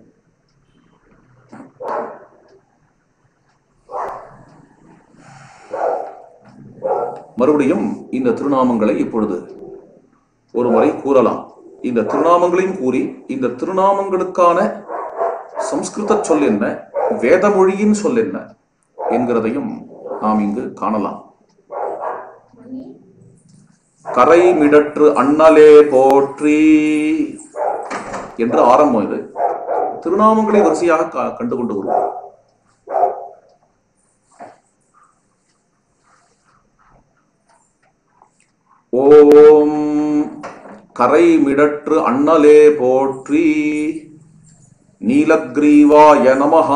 மறுபடியும் இந்த திருநாமங்களை இப்பொழுது ஒரு முறை கூறலாம். இந்த திருநாமங்களையும் கூறி, இந்த திருநாமங்களுக்கான சம்ஸ்கிருத சொல் என்ன, வேத மொழியின் சொல் என்ன என்கிறதையும் நாம் இங்கு காணலாம். கரை மிடற்று அண்ணலே போற்றி என்று ஆரம்பம். இது திருநாமங்களை வரிசையாக கண்டுகொண்டு வருவோம். ஓம் கரை மிடற்று அண்ணலே போற்றி. நீலக்ரீவாய நமஹ.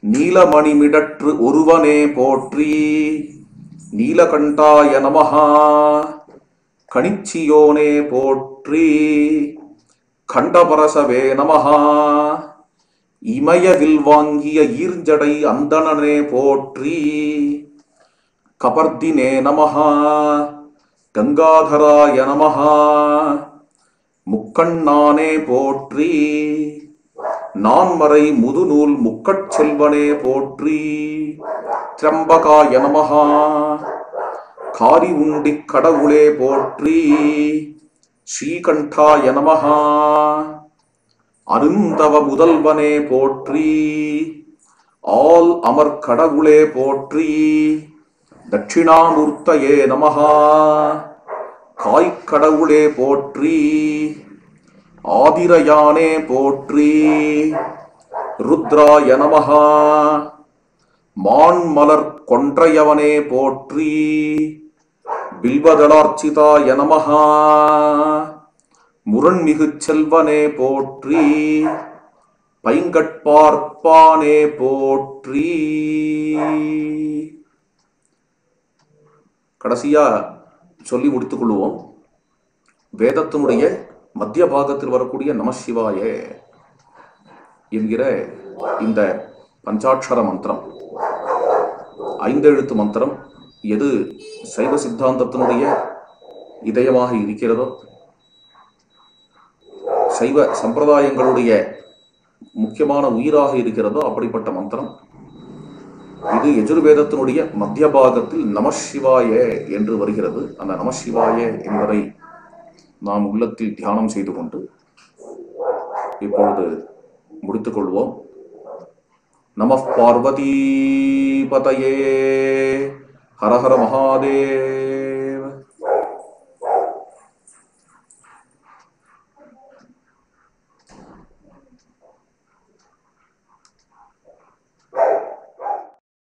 நீலமணி மிடற்று ஒருவனே போற்றி. நீலகண்டாய நமஹ. கணிச்சியோனே போற்றி. கண்டபரசவே நமஹ. இமயவில் வாங்கிய ஈர்ஜடை அந்தணனே போற்றி. கபர்தினே நமஹ. கங்காதராய நமஹ. முக்கண்ணானே போற்றி. நான்மறை முதுநூல் முக்கட் செல்வனே போற்றி. திரம்பகாய நமஹ. காரி உண்டி கடவுளே போற்றி. ஸ்ரீகண்டாய நமஹா. அருந்தவ முதல்வனே போற்றி. ஆல் அமர் கடவுளே போற்றி. தட்சிணாமூர்த்தயே நமஹா. காய்கடவுளே போற்றி. ஆதிரயானே போற்றி. ருத்ராய நமஹா. மான்மலர் கொன்றையவனே போற்றி. பில்வதளார்ச்சிதாய நமஹா. முரண்மிகு செல்வனே போற்றி. பைங்கட்பார்ப்பானே போற்றி. கடைசியா சொல்லி முடித்துக் கொள்வோம். வேதத்தினுடைய மத்திய பாகத்தில் வரக்கூடிய நமசிவாய என்கிற இந்த பஞ்சாட்சர மந்திரம், 5 எழுத்து மந்திரம் எது சைவ சித்தாந்தத்தினுடைய இதயமாக இருக்கிறதோ, சைவ சம்பிரதாயங்களுடைய முக்கியமான உயிராக இருக்கிறதோ அப்படிப்பட்ட மந்திரம் இது. யஜுர்வேதத்தினுடைய மத்திய பாகத்தில் நமசிவாய என்று வருகிறது. அந்த நமசிவாய என்பதை நாம் உள்ளத்தில் தியானம் செய்து கொண்டு இப்பொழுது முடித்துக் கொள்வோம். நமः பார்வதி பதயே. ஹர ஹர மகாதேவ்.